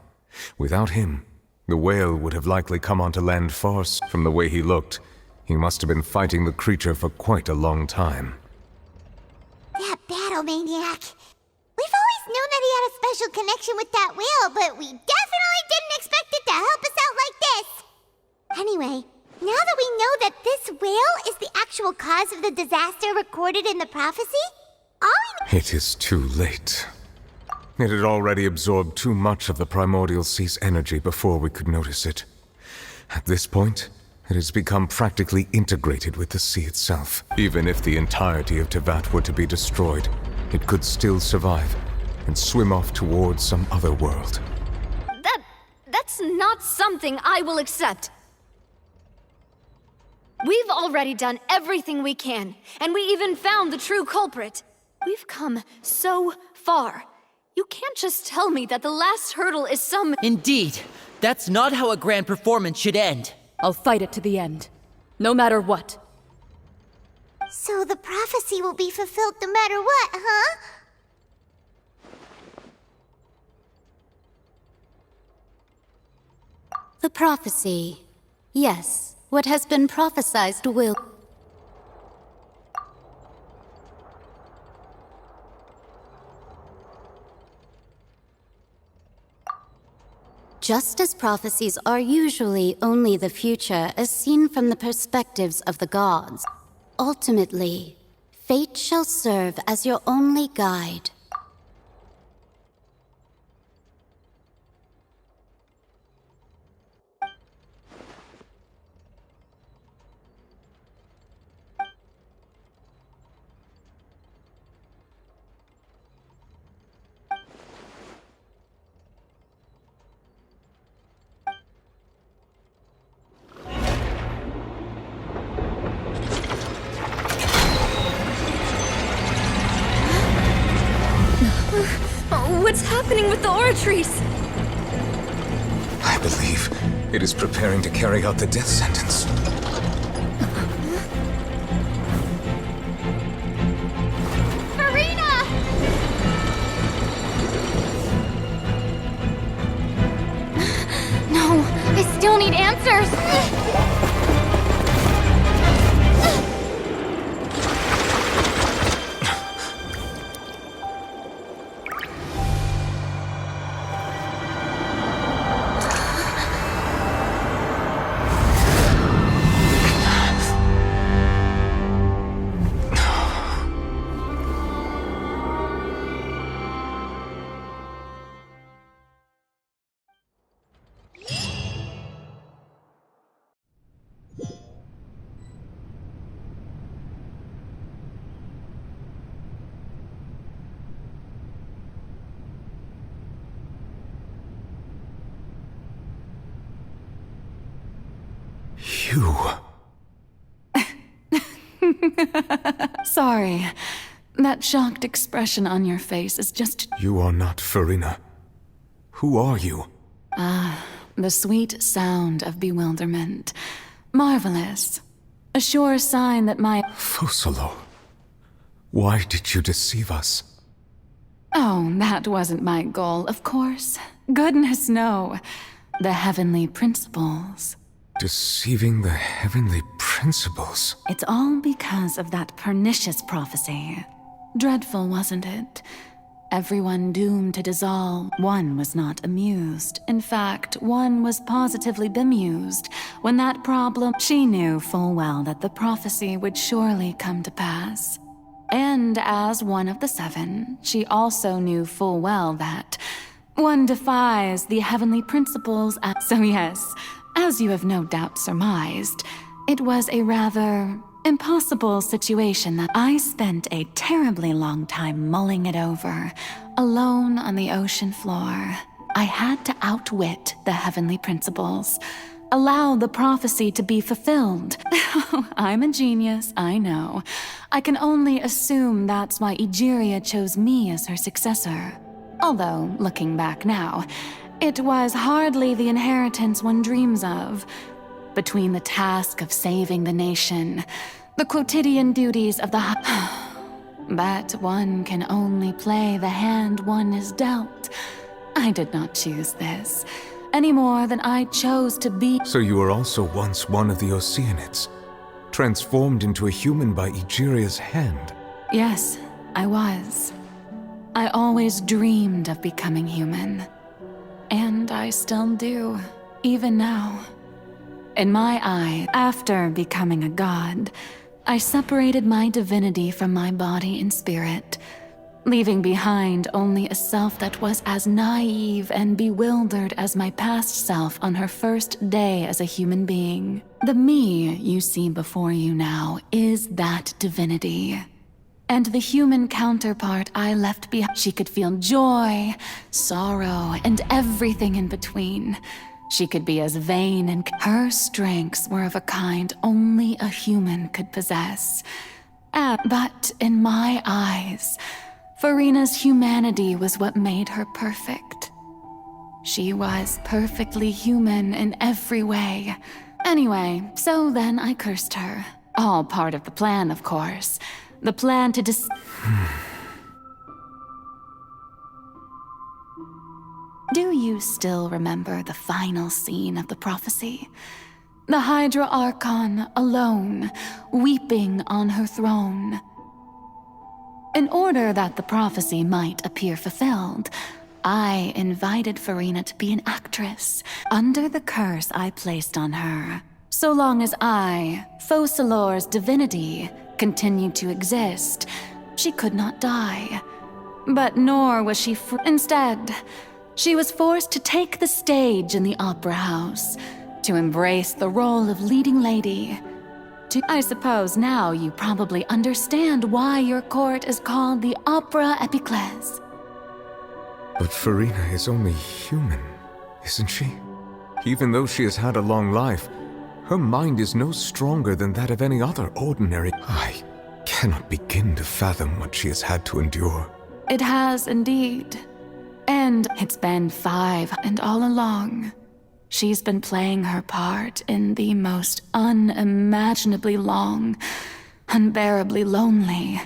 Without him, the whale would have likely come onto land far. From the way he looked, he must have been fighting the creature for quite a long time. That battle maniac. We've always known that he had a special connection with that whale, but we definitely didn't expect it to help us out like this. Anyway, now that we know that this whale is the actual cause of the disaster recorded in the prophecy, It is too late. It had already absorbed too much of the primordial sea's energy before we could notice it. At this point, it has become practically integrated with the sea itself. Even if the entirety of Teyvat were to be destroyed, it could still survive and swim off towards some other world. That's not something I will accept. We've already done everything we can, and we even found the true culprit. We've come so far. You can't just tell me that the last hurdle is some... Indeed. That's not how a grand performance should end. I'll fight it to the end. No matter what. So the prophecy will be fulfilled no matter what, huh? The prophecy. Yes, what has been prophesied will... Just as prophecies are usually only the future as seen from the perspectives of the gods, ultimately, fate shall serve as your only guide. What's happening with the oratories? I believe it is preparing to carry out the death sentence. Farina! No, I still need answers! You... Sorry. That shocked expression on your face is just... You are not Farina. Who are you? The sweet sound of bewilderment. Marvelous. A sure sign that my... Fusalo. Why did you deceive us? Oh, that wasn't my goal, of course. Goodness, no. The heavenly principles. Deceiving the heavenly principles? It's all because of that pernicious prophecy. Dreadful, wasn't it? Everyone doomed to dissolve. One was not amused. In fact, one was positively bemused. When that problem... She knew full well that the prophecy would surely come to pass. And as one of the seven, she also knew full well that one defies the heavenly principles. So yes, as you have no doubt surmised, it was a rather impossible situation that I spent a terribly long time mulling it over, alone on the ocean floor. I had to outwit the heavenly principles, allow the prophecy to be fulfilled. I'm a genius, I know. I can only assume that's why Egeria chose me as her successor. Although, looking back now, it was hardly the inheritance one dreams of. Between the task of saving the nation, the quotidian duties of the but one can only play the hand one is dealt. I did not choose this, any more than I chose to be. So you were also once one of the Oceanids, transformed into a human by Egeria's hand? Yes, I was. I always dreamed of becoming human. And I still do, even now. In my eye, after becoming a god, I separated my divinity from my body and spirit, leaving behind only a self that was as naive and bewildered as my past self on her first day as a human being. The me you see before you now is that divinity. And the human counterpart I left behind, she could feel joy, sorrow, and everything in between. She could be as vain, and her strengths were of a kind only a human could possess. But in my eyes, Farina's humanity was what made her perfect. She was perfectly human in every way, Anyway, so then I cursed her. All part of the plan, of course. The plan to Do you still remember the final scene of the prophecy? The Hydra Archon, alone, weeping on her throne. In order that the prophecy might appear fulfilled, I invited Farina to be an actress under the curse I placed on her. So long as I, Focalor's divinity, continued to exist, she could not die. But nor was she Instead, she was forced to take the stage in the opera house, to embrace the role of leading lady. I suppose now you probably understand why your court is called the Opera Epiclese. But Farina is only human, isn't she? Even though she has had a long life, her mind is no stronger than that of any other ordinary. I cannot begin to fathom what she has had to endure. It has indeed. And it's been 5, and all along, she's been playing her part in the most unimaginably long, unbearably lonely.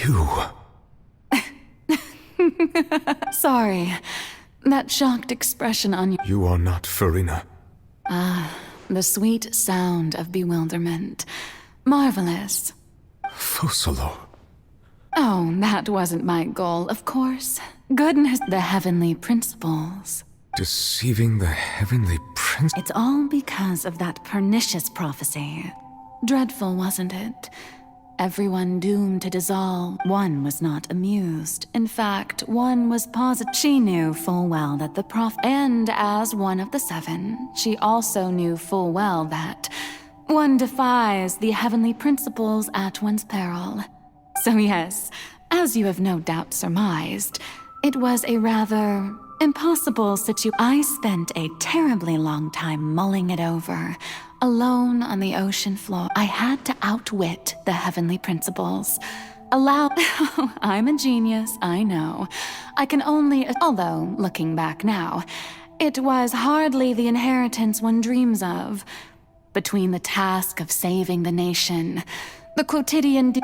You. Sorry. That shocked expression on your— You are not Farina. Ah, the sweet sound of bewilderment. Marvelous. Focalor. Oh, that wasn't my goal, of course. Goodness, the heavenly principles. Deceiving the heavenly prince. It's all because of that pernicious prophecy. Dreadful, wasn't it? Everyone doomed to dissolve. One was not amused. In fact, one was positive. She knew full well that the and as one of the 7, she also knew full well that one defies the heavenly principles at one's peril. So yes, as you have no doubt surmised, it was a rather impossible situation. I spent a terribly long time mulling it over. Alone on the ocean floor, I had to outwit the heavenly principles. I'm a genius, I know. I can only— although, looking back now, it was hardly the inheritance one dreams of. Between the task of saving the nation, the quotidian—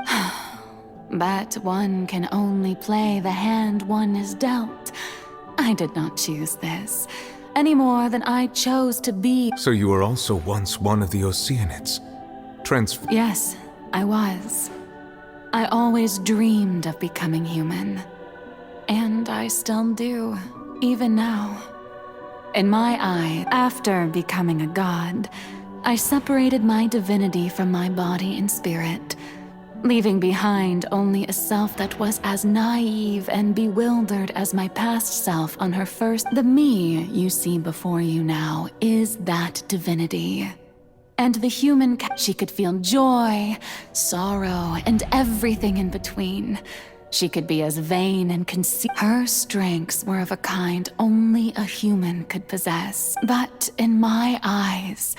but one can only play the hand one is dealt. I did not choose this. Any more than I chose to be. So you were also once one of the Oceanids? Yes, I was. I always dreamed of becoming human. And I still do, even now. In my eye, after becoming a god, I separated my divinity from my body and spirit, leaving behind only a self that was as naive and bewildered as my past self on her first— The me you see before you now is that divinity. And the human— she could feel joy, sorrow, and everything in between. She could be as vain and conceited. Her strengths were of a kind only a human could possess. But in my eyes,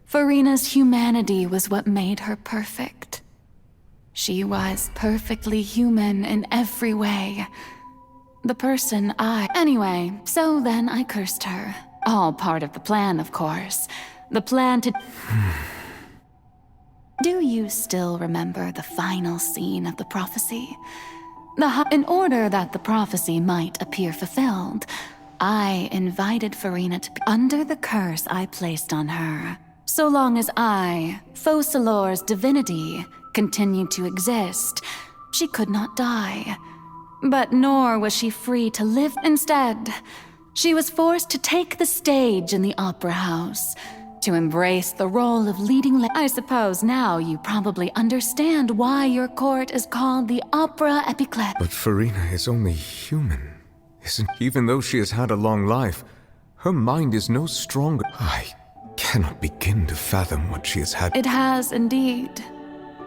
Farina's humanity was what made her perfect. She was perfectly human in every way. The person Anyway, so then I cursed her. All part of the plan, of course. The plan to... Do you still remember the final scene of the prophecy? In order that the prophecy might appear fulfilled, I invited Farina to be under the curse I placed on her. So long as I, Focalor's divinity, continued to exist, she could not die. But nor was she free to live. Instead, she was forced to take the stage in the opera house, to embrace the role of leading I suppose now you probably understand why your court is called the Opera Epiclese. But Farina is only human, isn't? Even though she has had a long life, her mind is no stronger. I cannot begin to fathom what she has had. It has indeed.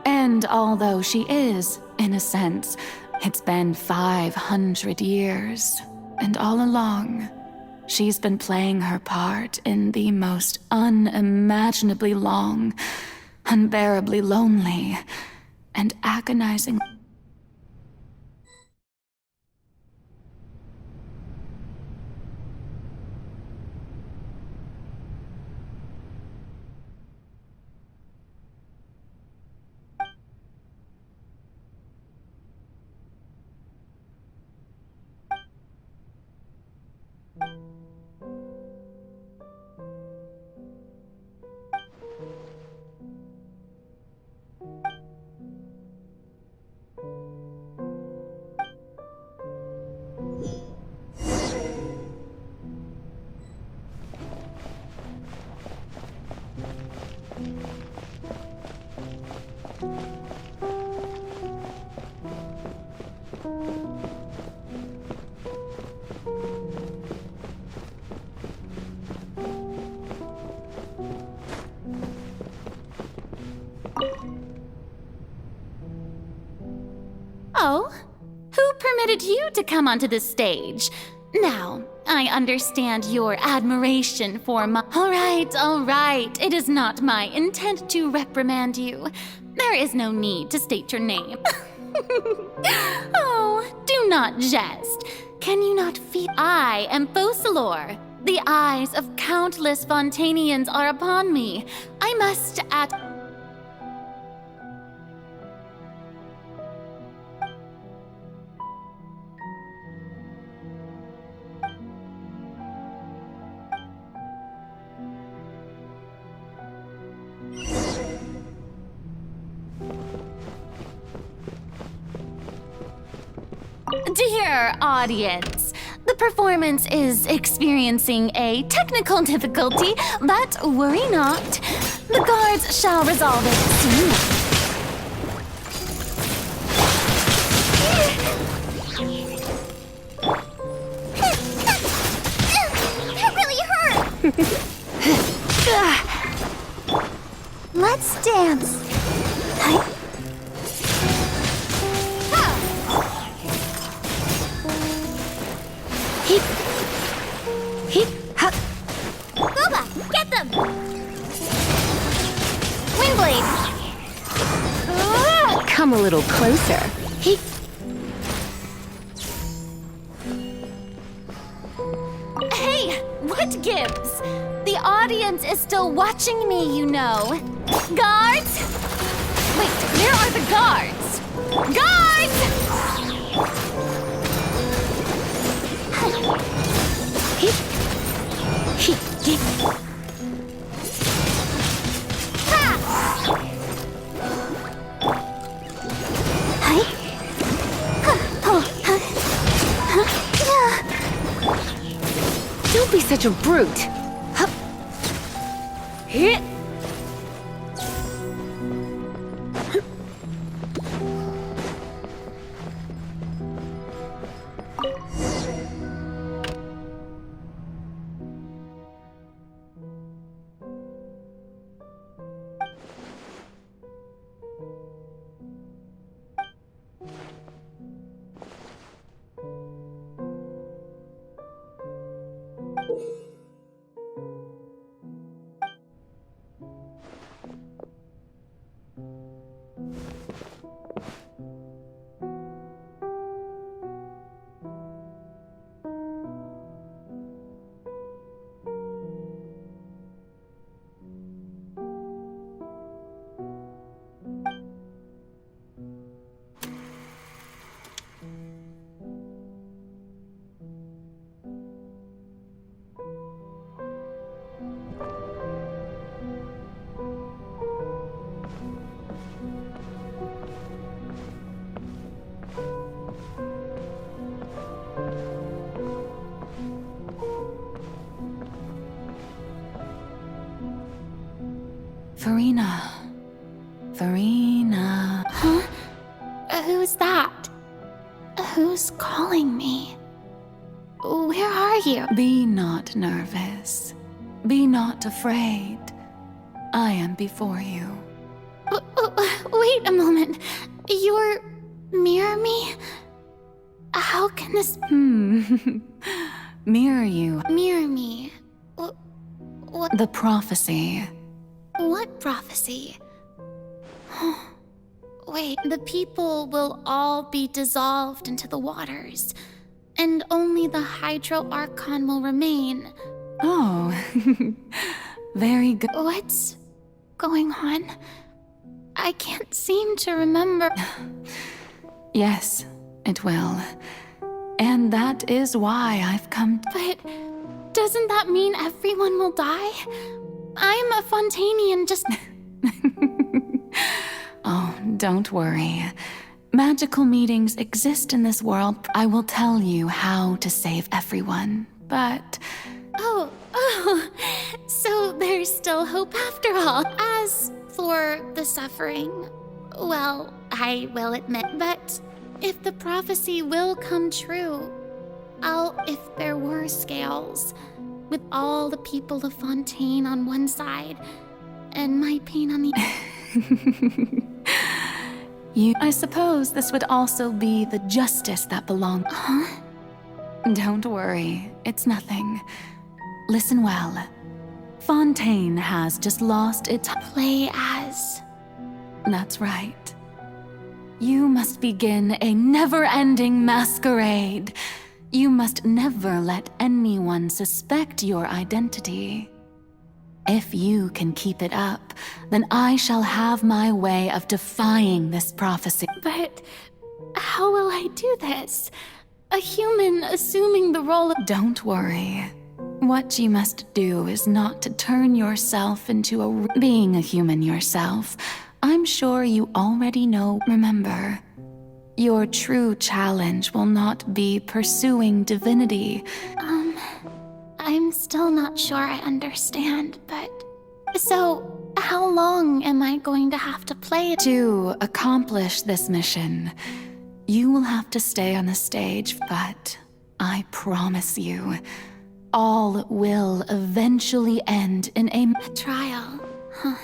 And although she is, in a sense, it's been 500 years, and all along, she's been playing her part in the most unimaginably long, unbearably lonely, and agonizing. Oh? Who permitted you to come onto the stage? Now, I understand your admiration for my... All right. It is not my intent to reprimand you. There is no need to state your name. Oh, do not jest. Can you not feel... I am Focalor. The eyes of countless Fontanians are upon me. I must Dear audience, the performance is experiencing a technical difficulty, but worry not. The guards shall resolve it soon. That really hurt! Let's dance. Boba, get them! Windblade! Come a little closer. Hey, what gives? The audience is still watching me, you know. Guards? Wait, where are the guards? Guards! Don't be such a brute. Farina. Farina. Huh? Who's that? Who's calling me? Where are you? Be not nervous. Be not afraid. I am before you. Wait a moment. You're mirror me? How can this... Mirror you. Mirror me? What? The prophecy. What prophecy? Wait, the people will all be dissolved into the waters, and only the Hydro Archon will remain. Oh, very good. What's going on? I can't seem to remember. Yes, it will. And that is why I've come. But doesn't that mean everyone will die? I'm a Fontanian, just... Oh, don't worry. Magical meetings exist in this world. I will tell you how to save everyone, but... Oh, so there's still hope after all. As for the suffering, well, I will admit, but if the prophecy will come true, if there were scales, with all the people of Fontaine on one side, and my pain on the... I suppose this would also be the justice that belongs... Huh? Don't worry, it's nothing. Listen well. Fontaine has just lost its... Play as... That's right. You must begin a never-ending masquerade. You must never let anyone suspect your identity. If you can keep it up, then I shall have my way of defying this prophecy. But how will I do this? A human assuming the role of... Don't worry. What you must do is not to turn yourself into being a human yourself. I'm sure you already know. Remember, your true challenge will not be pursuing divinity. I'm still not sure I understand, but... So, how long am I going to have to play? To accomplish this mission, you will have to stay on the stage, but I promise you, all will eventually end in a trial. Huh.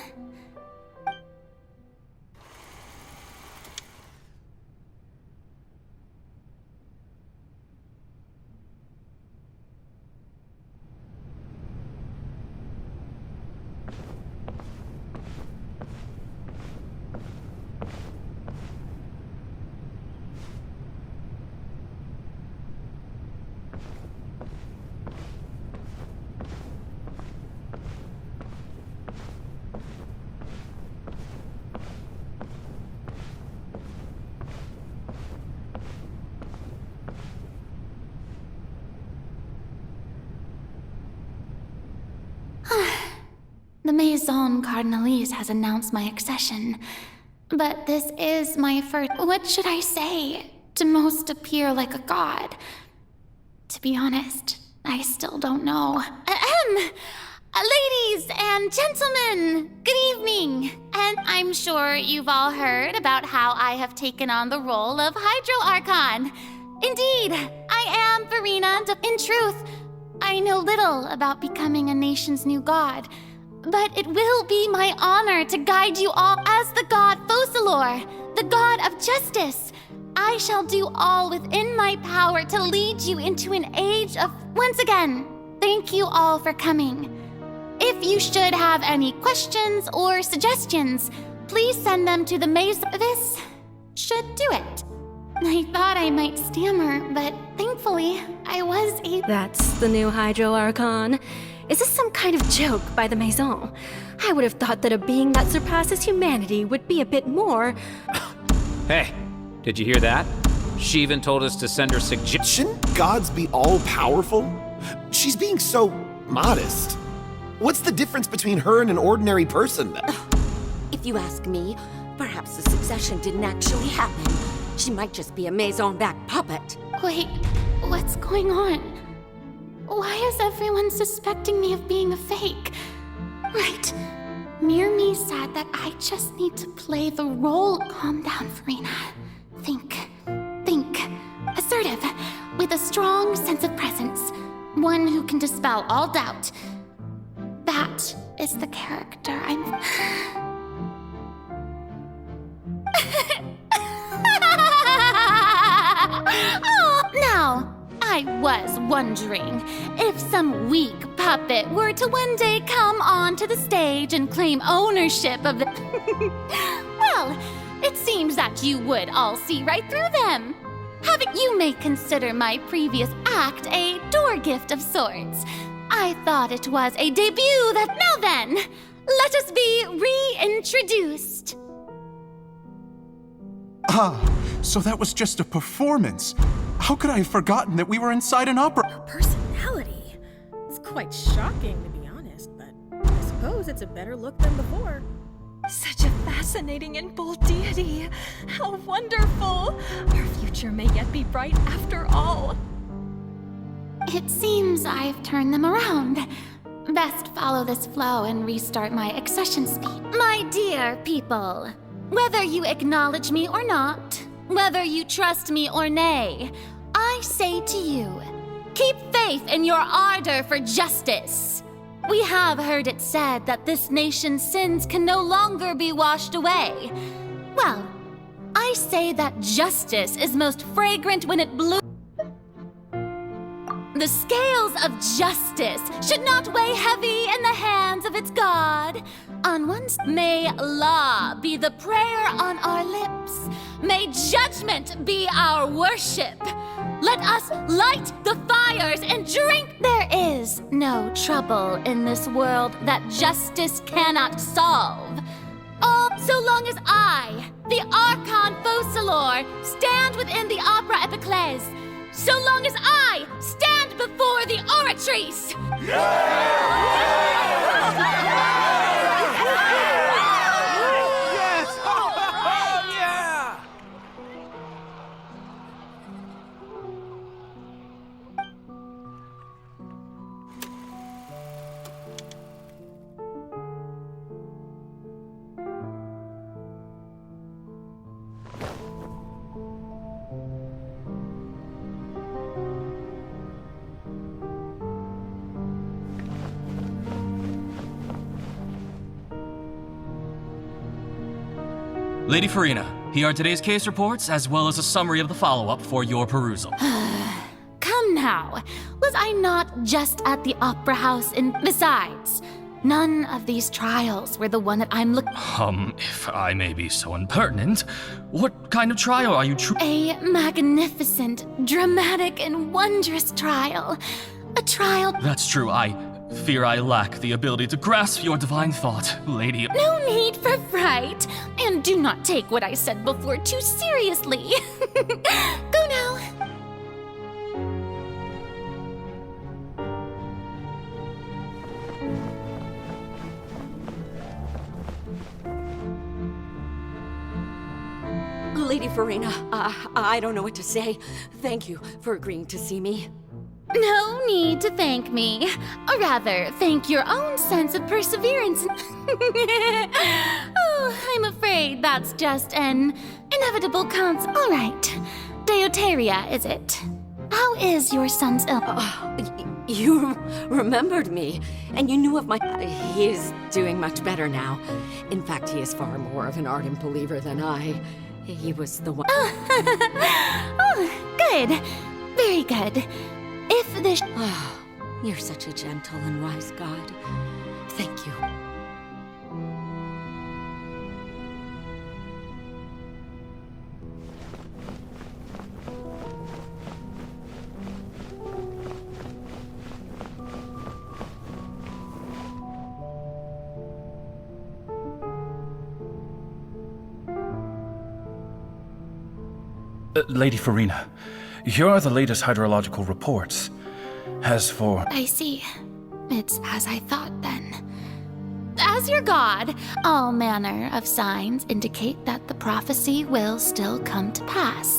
The Maison Cardinalise has announced my accession, but this is my first... What should I say to most appear like a god? To be honest, I still don't know. Ladies and gentlemen, good evening! And I'm sure you've all heard about how I have taken on the role of Hydro Archon. Indeed, I am Farina. In truth, I know little about becoming a nation's new god, but it will be my honor to guide you all as the god Focalor, the god of justice. I shall do all within my power to lead you into an age of... Once again, thank you all for coming. If you should have any questions or suggestions, please send them to the maze. This should do it. I thought I might stammer, but thankfully, I was able... That's the new Hydro Archon. Is this some kind of joke by the Maison? I would have thought that a being that surpasses humanity would be a bit more... Hey, did you hear that? She even told us to send her suggestions. Shouldn't gods be all-powerful? She's being so modest. What's the difference between her and an ordinary person, then? If you ask me, perhaps the succession didn't actually happen. She might just be a Maison-back puppet. Wait, what's going on? Why is everyone suspecting me of being a fake? Right, Mirmi said that I just need to play the role. Calm down, Farina. Think. Assertive, with a strong sense of presence. One who can dispel all doubt. That is the character I'm... Oh, now, I was wondering if some weak puppet were to one day come onto the stage and claim ownership of the... Well, it seems that you would all see right through them. You may consider my previous act a door gift of sorts. I thought it was a debut that... Now then, let us be reintroduced. Ah, so that was just a performance. How could I have forgotten that we were inside an opera? Her personality. It's quite shocking, to be honest, but I suppose it's a better look than before. Such a fascinating and bold deity. How wonderful. Our future may yet be bright after all. It seems I've turned them around. Best follow this flow and restart my accession speed. My dear people, whether you acknowledge me or not, whether you trust me or nay, I say to you, keep faith in your ardor for justice. We have heard it said that this nation's sins can no longer be washed away. Well, I say that justice is most fragrant when it blooms. The scales of justice should not weigh heavy in the hands of its God. On one side, may law be the prayer on our lips. May judgment be our worship. Let us light the fires and drink. There is no trouble in this world that justice cannot solve. Oh, so long as I, the Archon Focalor, stand within the Opera Epiclese, so long as I stand before the oratrice. Yes! Oh, yeah! Lady Farina, here are today's case reports, as well as a summary of the follow-up for your perusal. Come now, was I not just at the Opera House Besides, none of these trials were the one that I'm looking... If I may be so impertinent, what kind of trial are you A magnificent, dramatic, and wondrous trial. A trial... That's true, I fear I lack the ability to grasp your divine thought, lady. No need for fright, and do not take what I said before too seriously. Go now. Lady Farina, I don't know what to say. Thank you for agreeing to see me. No need to thank me. Or rather, thank your own sense of perseverance. Oh, I'm afraid that's just an inevitable All right. Deoteria, is it? How is your son's illness? You remembered me, and you knew of my... He is doing much better now. In fact, he is far more of an ardent believer than I. He was the one... Oh, good. Very good. If this... You're such a gentle and wise God. Thank you. Lady Farina, here are the latest hydrological reports. As for... I see. It's as I thought, then. As your god, all manner of signs indicate that the prophecy will still come to pass.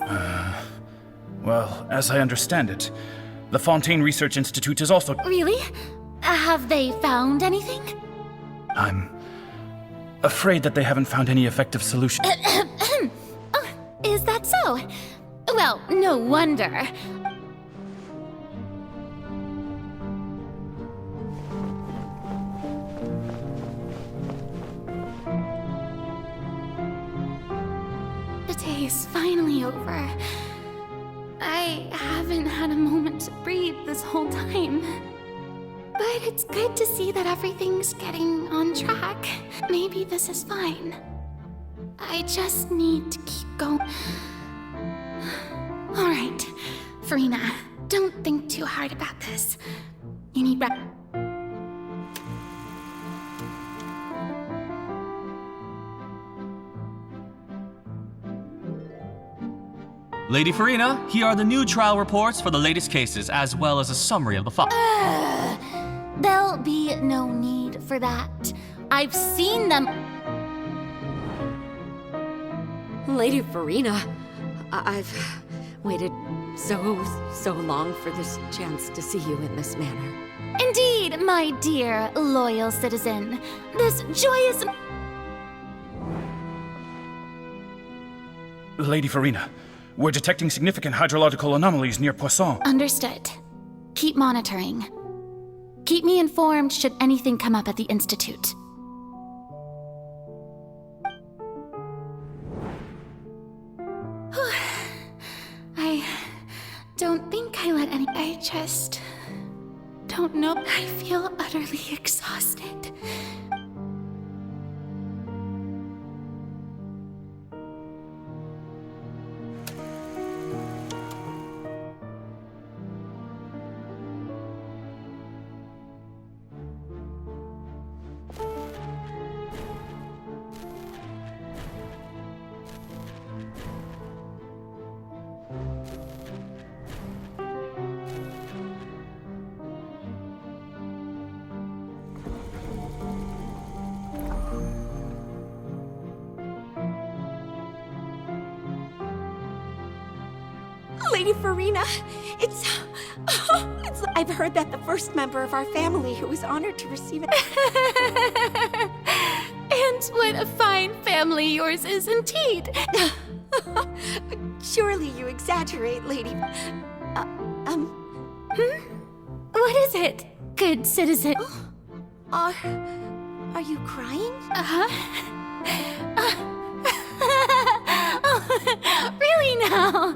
Well, as I understand it, the Fontaine Research Institute is also... Really? Have they found anything? I'm Afraid that they haven't found any effective solution. Oh, is that so? Well, no wonder. The day is finally over. I haven't had a moment to breathe this whole time. But it's good to see that everything's getting on track. Maybe this is fine. I just need to keep going. Alright, Farina, don't think too hard about this. You need rest. Lady Farina, here are the new trial reports for the latest cases, as well as a summary of the file. There'll be no need for that. I've seen them. Lady Farina, I've waited so long for this chance to see you in this manner. Indeed, my dear, loyal citizen. This joyous... Lady Farina, we're detecting significant hydrological anomalies near Poisson. Understood. Keep monitoring. Keep me informed should anything come up at the Institute. I don't think I let any... I just don't know. I feel utterly exhausted. Lady Farina, I've heard that the first member of our family who was honored to receive it. And what a fine family yours is indeed. Surely you exaggerate, Lady... What is it, good citizen? Are you crying? Really now?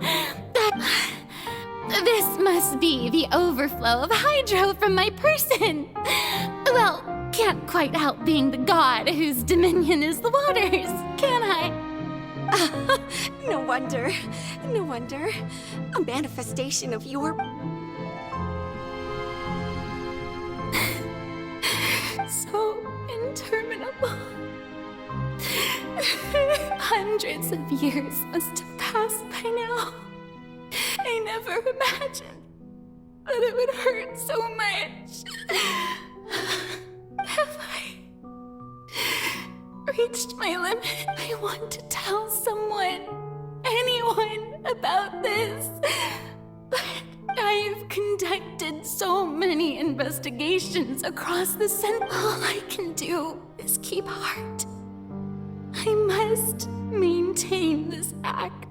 This must be the overflow of hydro from my person. Well, can't quite help being the god whose dominion is the waters, can I? No wonder. A manifestation of your... So interminable. Hundreds of years must have passed by now. I never imagined that it would hurt so much. Have I reached my limit? I want to tell someone, anyone, about this. But I've conducted so many investigations across the center. All I can do is keep heart. I must maintain this act.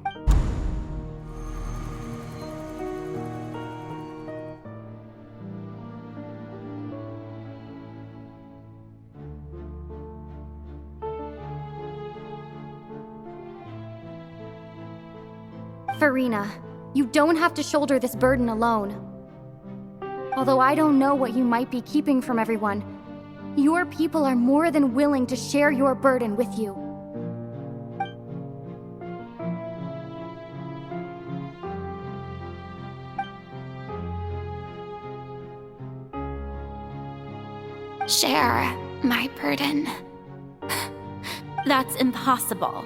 Farina, you don't have to shoulder this burden alone. Although I don't know what you might be keeping from everyone, your people are more than willing to share your burden with you. Share my burden. That's impossible.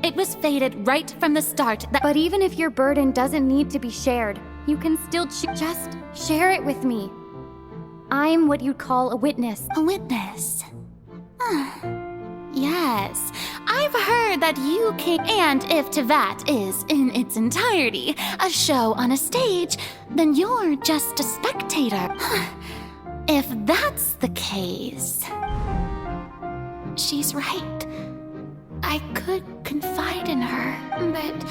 It was fated right from the start that— But even if your burden doesn't need to be shared, you can still just share it with me. I'm what you'd call a witness. A witness? Yes, I've heard that you came— And if Tevat is, in its entirety, a show on a stage, then you're just a spectator. If that's the case... she's right. I could confide in her, but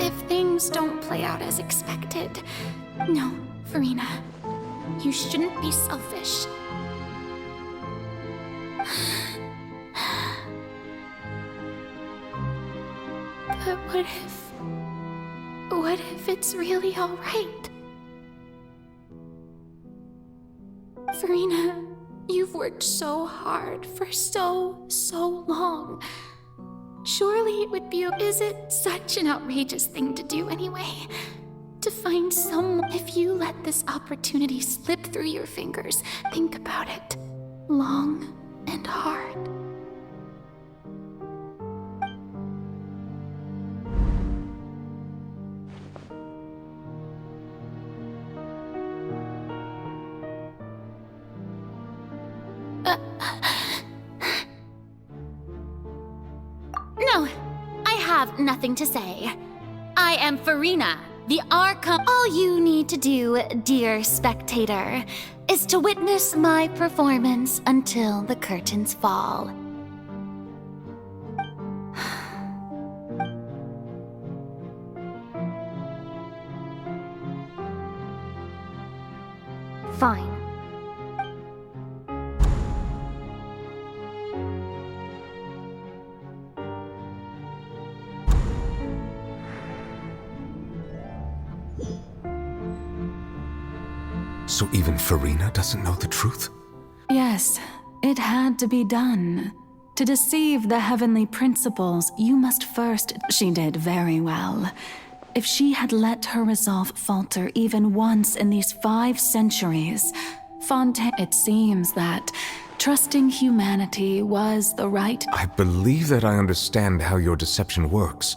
if things don't play out as expected... No, Farina, you shouldn't be selfish. But what if it's really all right? Farina, you've worked so hard for so long. Surely it would be... Is it such an outrageous thing to do anyway? To find someone... If you let this opportunity slip through your fingers, think about it. Long and hard. No, I have nothing to say. I am Farina, the Archon. All you need to do, dear spectator, is to witness my performance until the curtains fall. Fine. So even Farina doesn't know the truth? Yes, it had to be done. To deceive the heavenly principles, you must first... She did very well. If she had let her resolve falter even once in these 5 centuries, Fontaine... It seems that trusting humanity was the right... I believe that I understand how your deception works.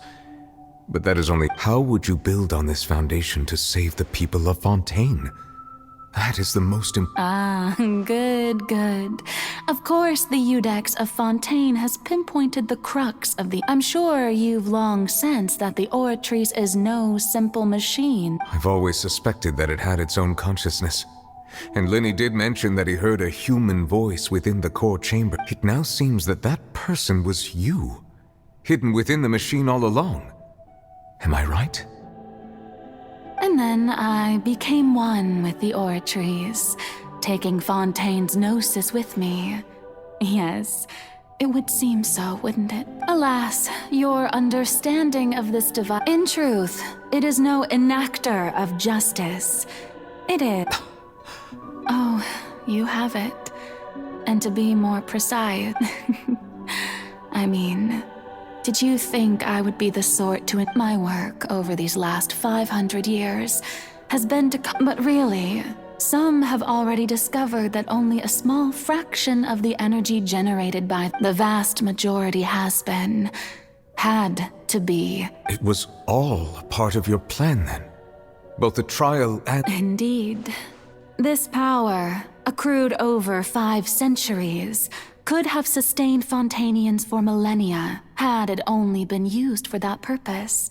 But that is only... How would you build on this foundation to save the people of Fontaine? That is the most good. Of course, the Iudex of Fontaine has pinpointed the crux of the... I'm sure you've long sensed that the Oratrice is no simple machine. I've always suspected that it had its own consciousness. And Lenny did mention that he heard a human voice within the core chamber. It now seems that that person was you, hidden within the machine all along. Am I right? And then I became one with the Oratrice, taking Fontaine's gnosis with me. Yes, it would seem so, wouldn't it? Alas, your understanding of this device... In truth, it is no enactor of justice. It is... Oh, you have it. And to be more precise... I mean... Did you think I would be the sort to... My work over these last 500 years has been to... But really, some have already discovered that only a small fraction of the energy generated by the vast majority has been... had to be... It was all a part of your plan then? Both the trial and... Indeed. This power, accrued over 5 centuries... could have sustained Fontainians for millennia, had it only been used for that purpose.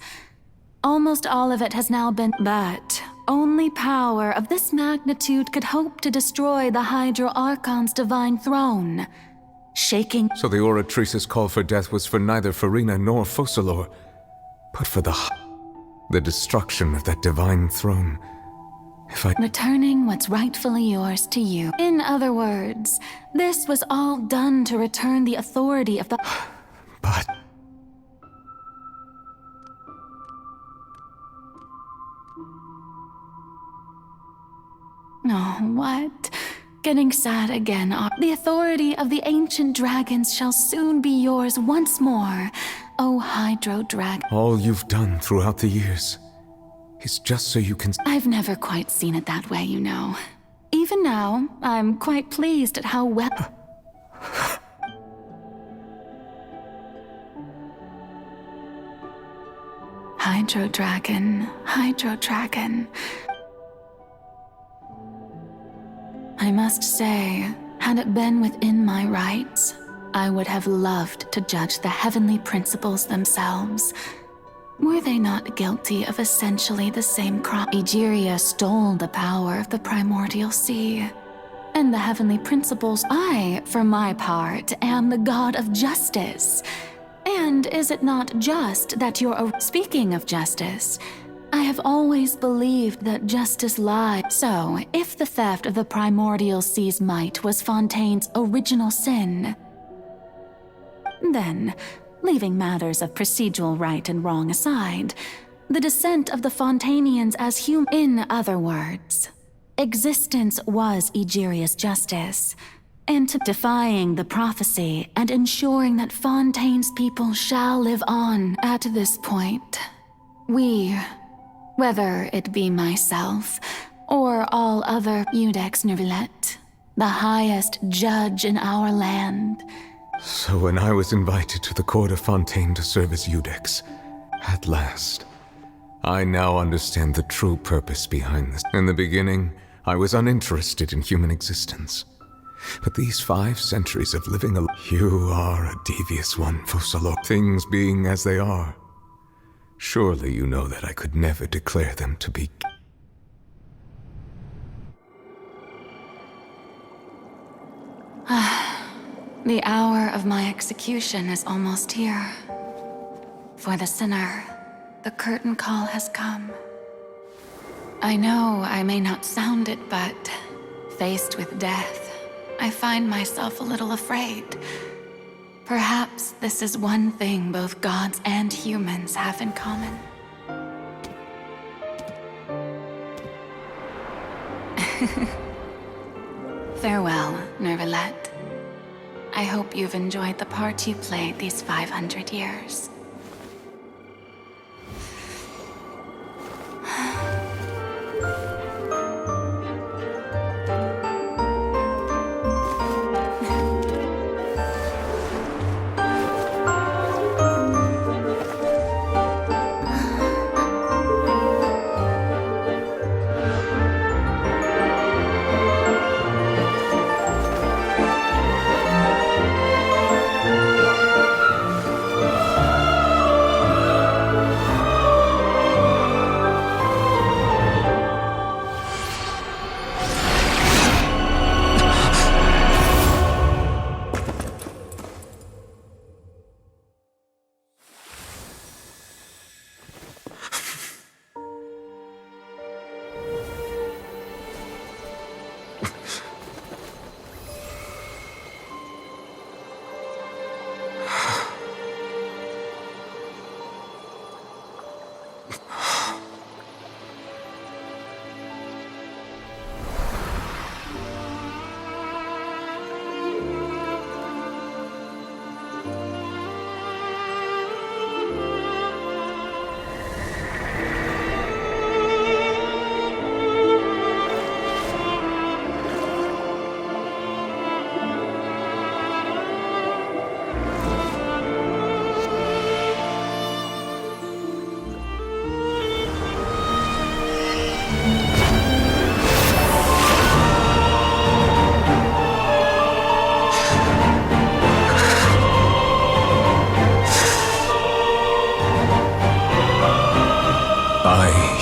Almost all of it has now been... But only power of this magnitude could hope to destroy the Hydro Archon's divine throne, shaking... So the Oratrice's call for death was for neither Farina nor Focalor, but for the destruction of that divine throne. Returning what's rightfully yours to you. In other words, this was all done to return the authority of the... But... Oh, what? Getting sad again. The authority of the ancient dragons shall soon be yours once more, O Hydro Dragon. All you've done throughout the years... is just so you can... I've never quite seen it that way, you know. Even now, I'm quite pleased at how well... Hydro Dragon. I must say, had it been within my rights, I would have loved to judge the heavenly principles themselves. Were they not guilty of essentially the same crime? Egeria stole the power of the primordial sea. and the heavenly principles. I, for my part, am the god of justice. And is it not just that you're speaking of justice? I have always believed that justice lies. So, if the theft of the primordial sea's might was Fontaine's original sin, then, leaving matters of procedural right and wrong aside, the descent of the Fontainians as human. In other words, existence was Egeria's justice, and to defying the prophecy and ensuring that Fontaine's people shall live on. At this point, we, whether it be myself or all other Iudex Nervillet, the highest judge in our land. So when I was invited to the court of Fontaine to serve as Iudex, at last, I now understand the true purpose behind this. In the beginning, I was uninterested in human existence. But these 5 centuries of living alone, you are a devious one, Fosalo. Things being as they are, surely you know that I could never declare them to be. The hour of my execution is almost here. For the sinner, the curtain call has come. I know I may not sound it, but faced with death, I find myself a little afraid. Perhaps this is one thing both gods and humans have in common. Farewell, Nervillet. I hope you've enjoyed the part you played these 500 years.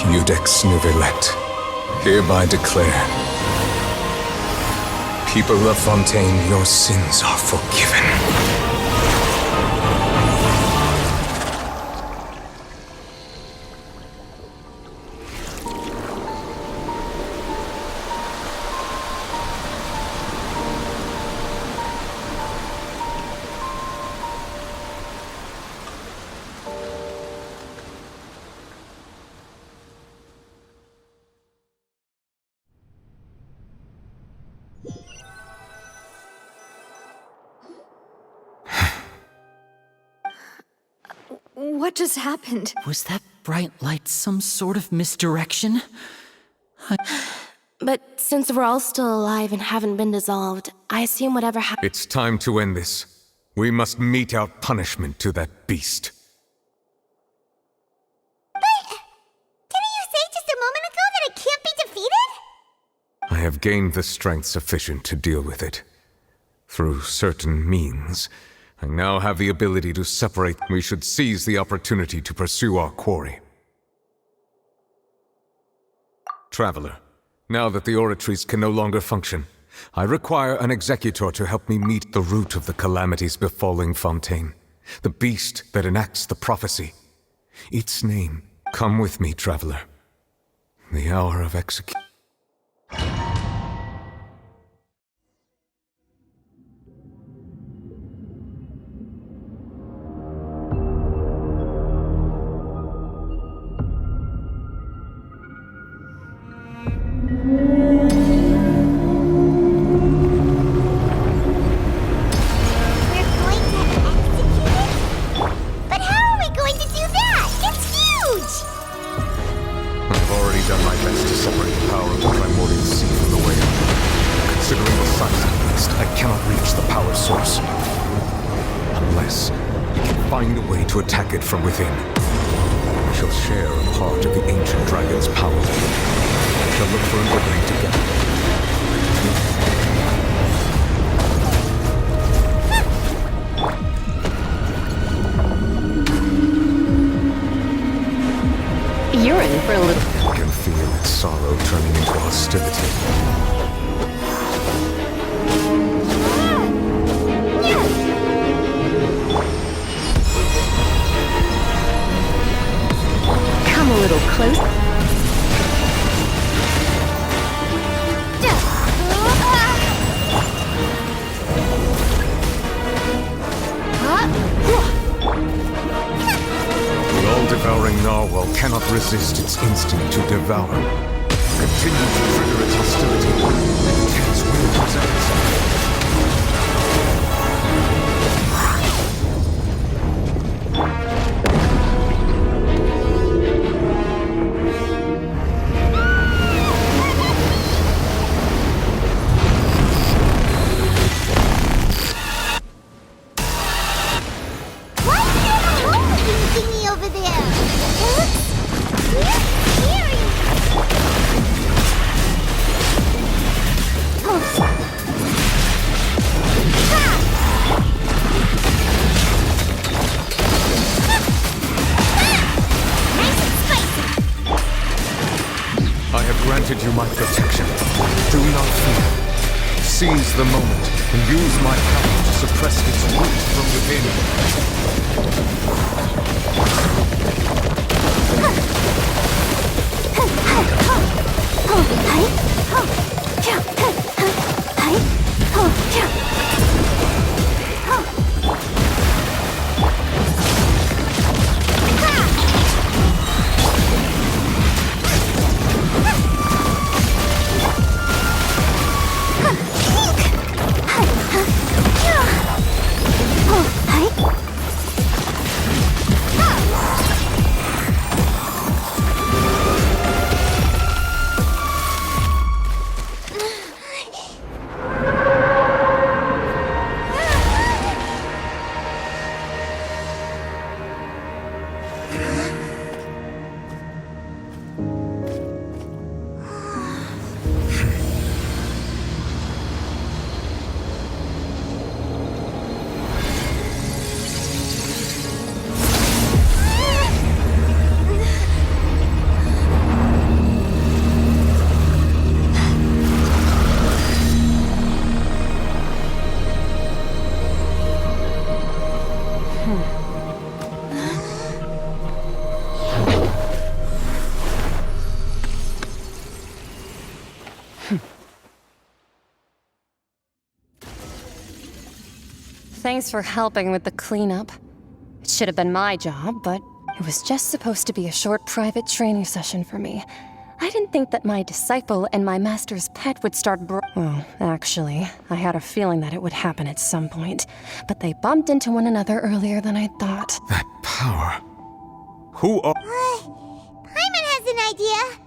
Iudex Nervillet, hereby declare, people of Fontaine, your sins are forgiven. What just happened? Was that bright light some sort of misdirection? But since we're all still alive and haven't been dissolved, I assume whatever happened. It's time to end this. We must mete out punishment to that beast. But didn't you say just a moment ago that it can't be defeated? I have gained the strength sufficient to deal with it. Through certain means, I now have the ability to separate. We should seize the opportunity to pursue our quarry. Traveler, now that the oratories can no longer function, I require an executor to help me meet the root of the calamities befalling Fontaine, the beast that enacts the prophecy. Its name, come with me, traveler. The hour of execution. From within. We shall share a part of the ancient dragon's power. We shall look for an opening together. You're in for a little... I can feel its sorrow turning into hostility. A little close. The all-devouring narwhal cannot resist its instinct to devour. Continue to trigger its hostility. The chance will present itself. You my protection. Do not fear. Seize the moment and use my power to suppress its root from within. Thanks for helping with the cleanup. It should have been my job, but it was just supposed to be a short private training session for me. I didn't think that my disciple and my master's pet would start Well, actually, I had a feeling that it would happen at some point, but they bumped into one another earlier than I thought. That power. Who are... Paimon has an idea.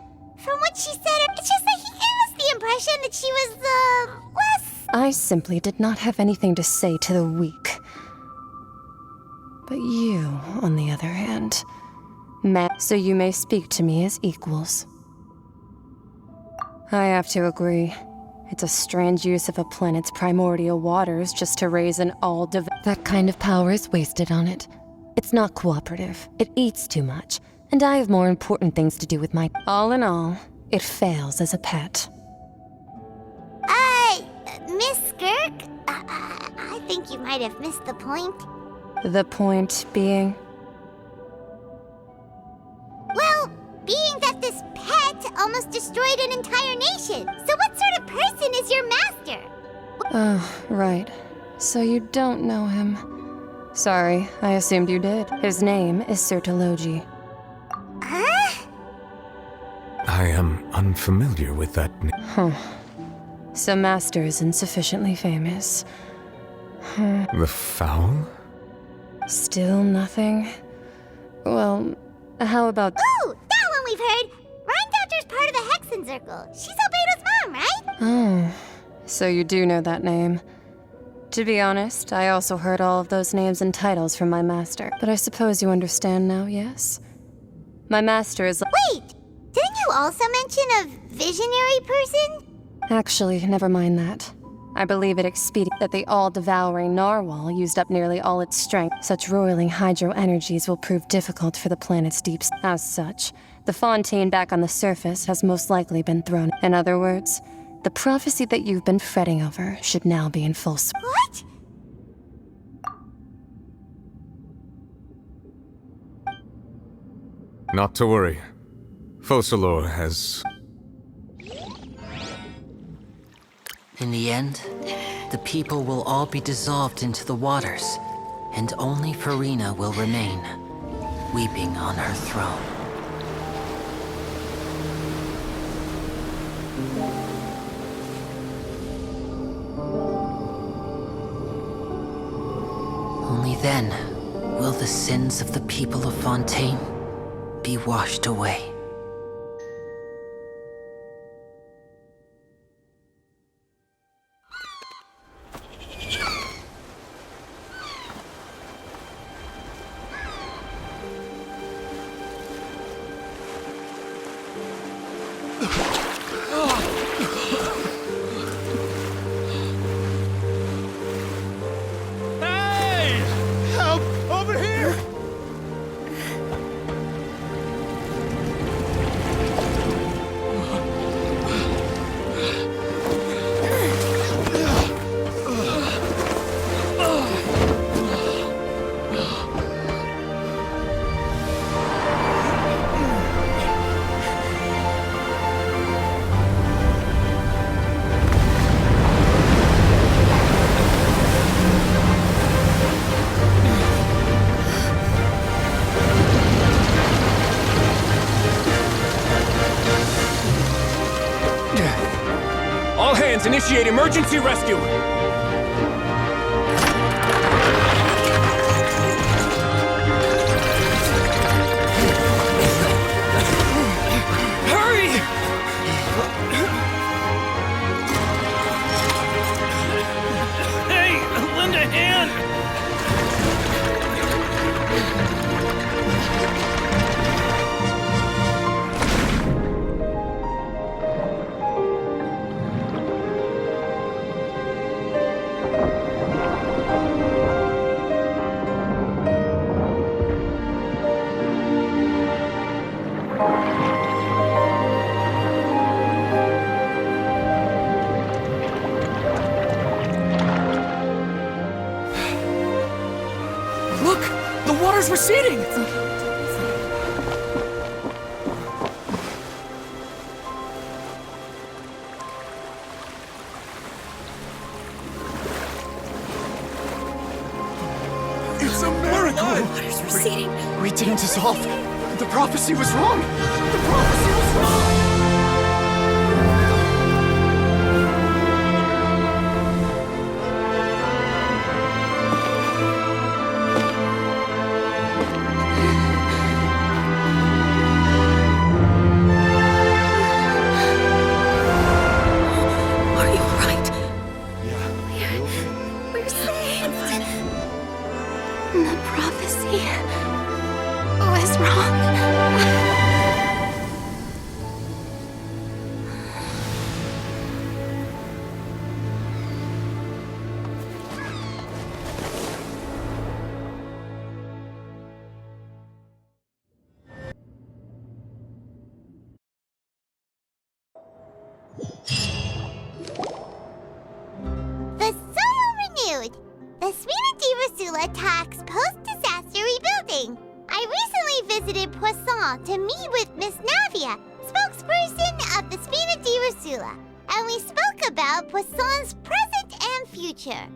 From what she said, it's just that he gave us the impression that she was, less... I simply did not have anything to say to the weak. But you, on the other hand, so you may speak to me as equals. I have to agree. It's a strange use of a planet's primordial waters just to raise an That kind of power is wasted on it. It's not cooperative. It eats too much. And I have more important things to do with my... All in all, it fails as a pet. Hey! Miss Skirk, I think you might have missed the point. The point being? Well, being that this pet almost destroyed an entire nation. So what sort of person is your master? Oh, right. So you don't know him. Sorry, I assumed you did. His name is Sertologi. Huh? I am unfamiliar with that name. Huh. So Master isn't sufficiently famous. Huh. The fowl? Still nothing? Well, how about... Ooh, that one we've heard! Rhine part of the Hexen Circle. She's Albedo's mom, right? Oh, so you do know that name. To be honest, I also heard all of those names and titles from my master. But I suppose you understand now, yes? My master is... Wait! Didn't you also mention a visionary person? Actually, never mind that. I believe it expedient that the all-devouring narwhal used up nearly all its strength. Such roiling hydro energies will prove difficult for the planet's deep. As such, the fontaine back on the surface has most likely been thrown. In other words, the prophecy that you've been fretting over should now be in full swing. What? Not to worry. Focalor has... In the end, the people will all be dissolved into the waters, and only Farina will remain, weeping on her throne. Only then will the sins of the people of Fontaine be washed away. Initiate emergency rescue! Hurry! Hey, lend a hand! Receding! It's a miracle! Water's receding. We didn't dissolve. The prophecy was wrong. The prophecy was wrong! The Spina di Rosula talks post-disaster rebuilding. I recently visited Poisson to meet with Miss Navia, spokesperson of the Spina di Rosula, and we spoke about Poisson's present and future.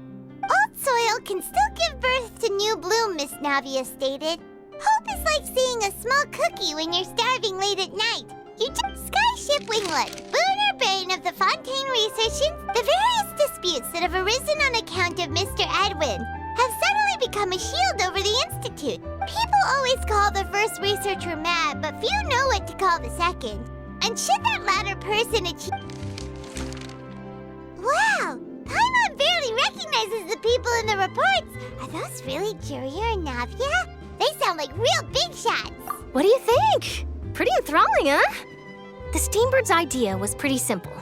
Old soil can still give birth to new bloom, Miss Navia stated. Hope is like seeing a small cookie when you're starving late at night. You just Skyship Winglet, lunar brain of the Fontaine Research, the various disputes that have arisen on account of Mr. Edwin have suddenly become a shield over the Institute. People always call the first researcher mad, but few know what to call the second. And should that latter person achieve... Wow! Paimon barely recognizes the people in the reports. Are those really Jurier and Navia? They sound like real big shots. What do you think? Pretty enthralling, huh? The Steambird's idea was pretty simple.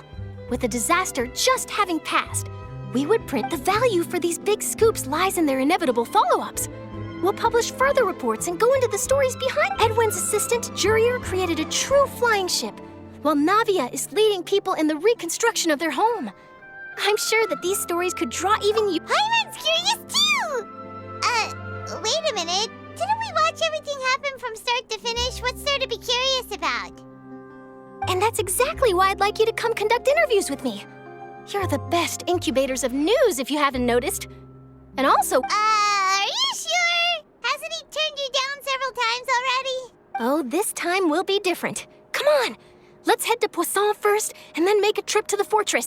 With the disaster just having passed, we would print the value for these big scoops lies in their inevitable follow-ups. We'll publish further reports and go into the stories behind. Edwin's assistant, Jurier, created a true flying ship, while Navia is leading people in the reconstruction of their home. I'm sure that these stories could draw even you. Paimon's curious too! Wait a minute. Didn't we watch everything happen from start to finish? What's there to be curious about? And that's exactly why I'd like you to come conduct interviews with me. You're the best incubators of news, if you haven't noticed. And also... Are you sure? Hasn't he turned you down several times already? Oh, this time will be different. Come on! Let's head to Poisson first, and then make a trip to the fortress.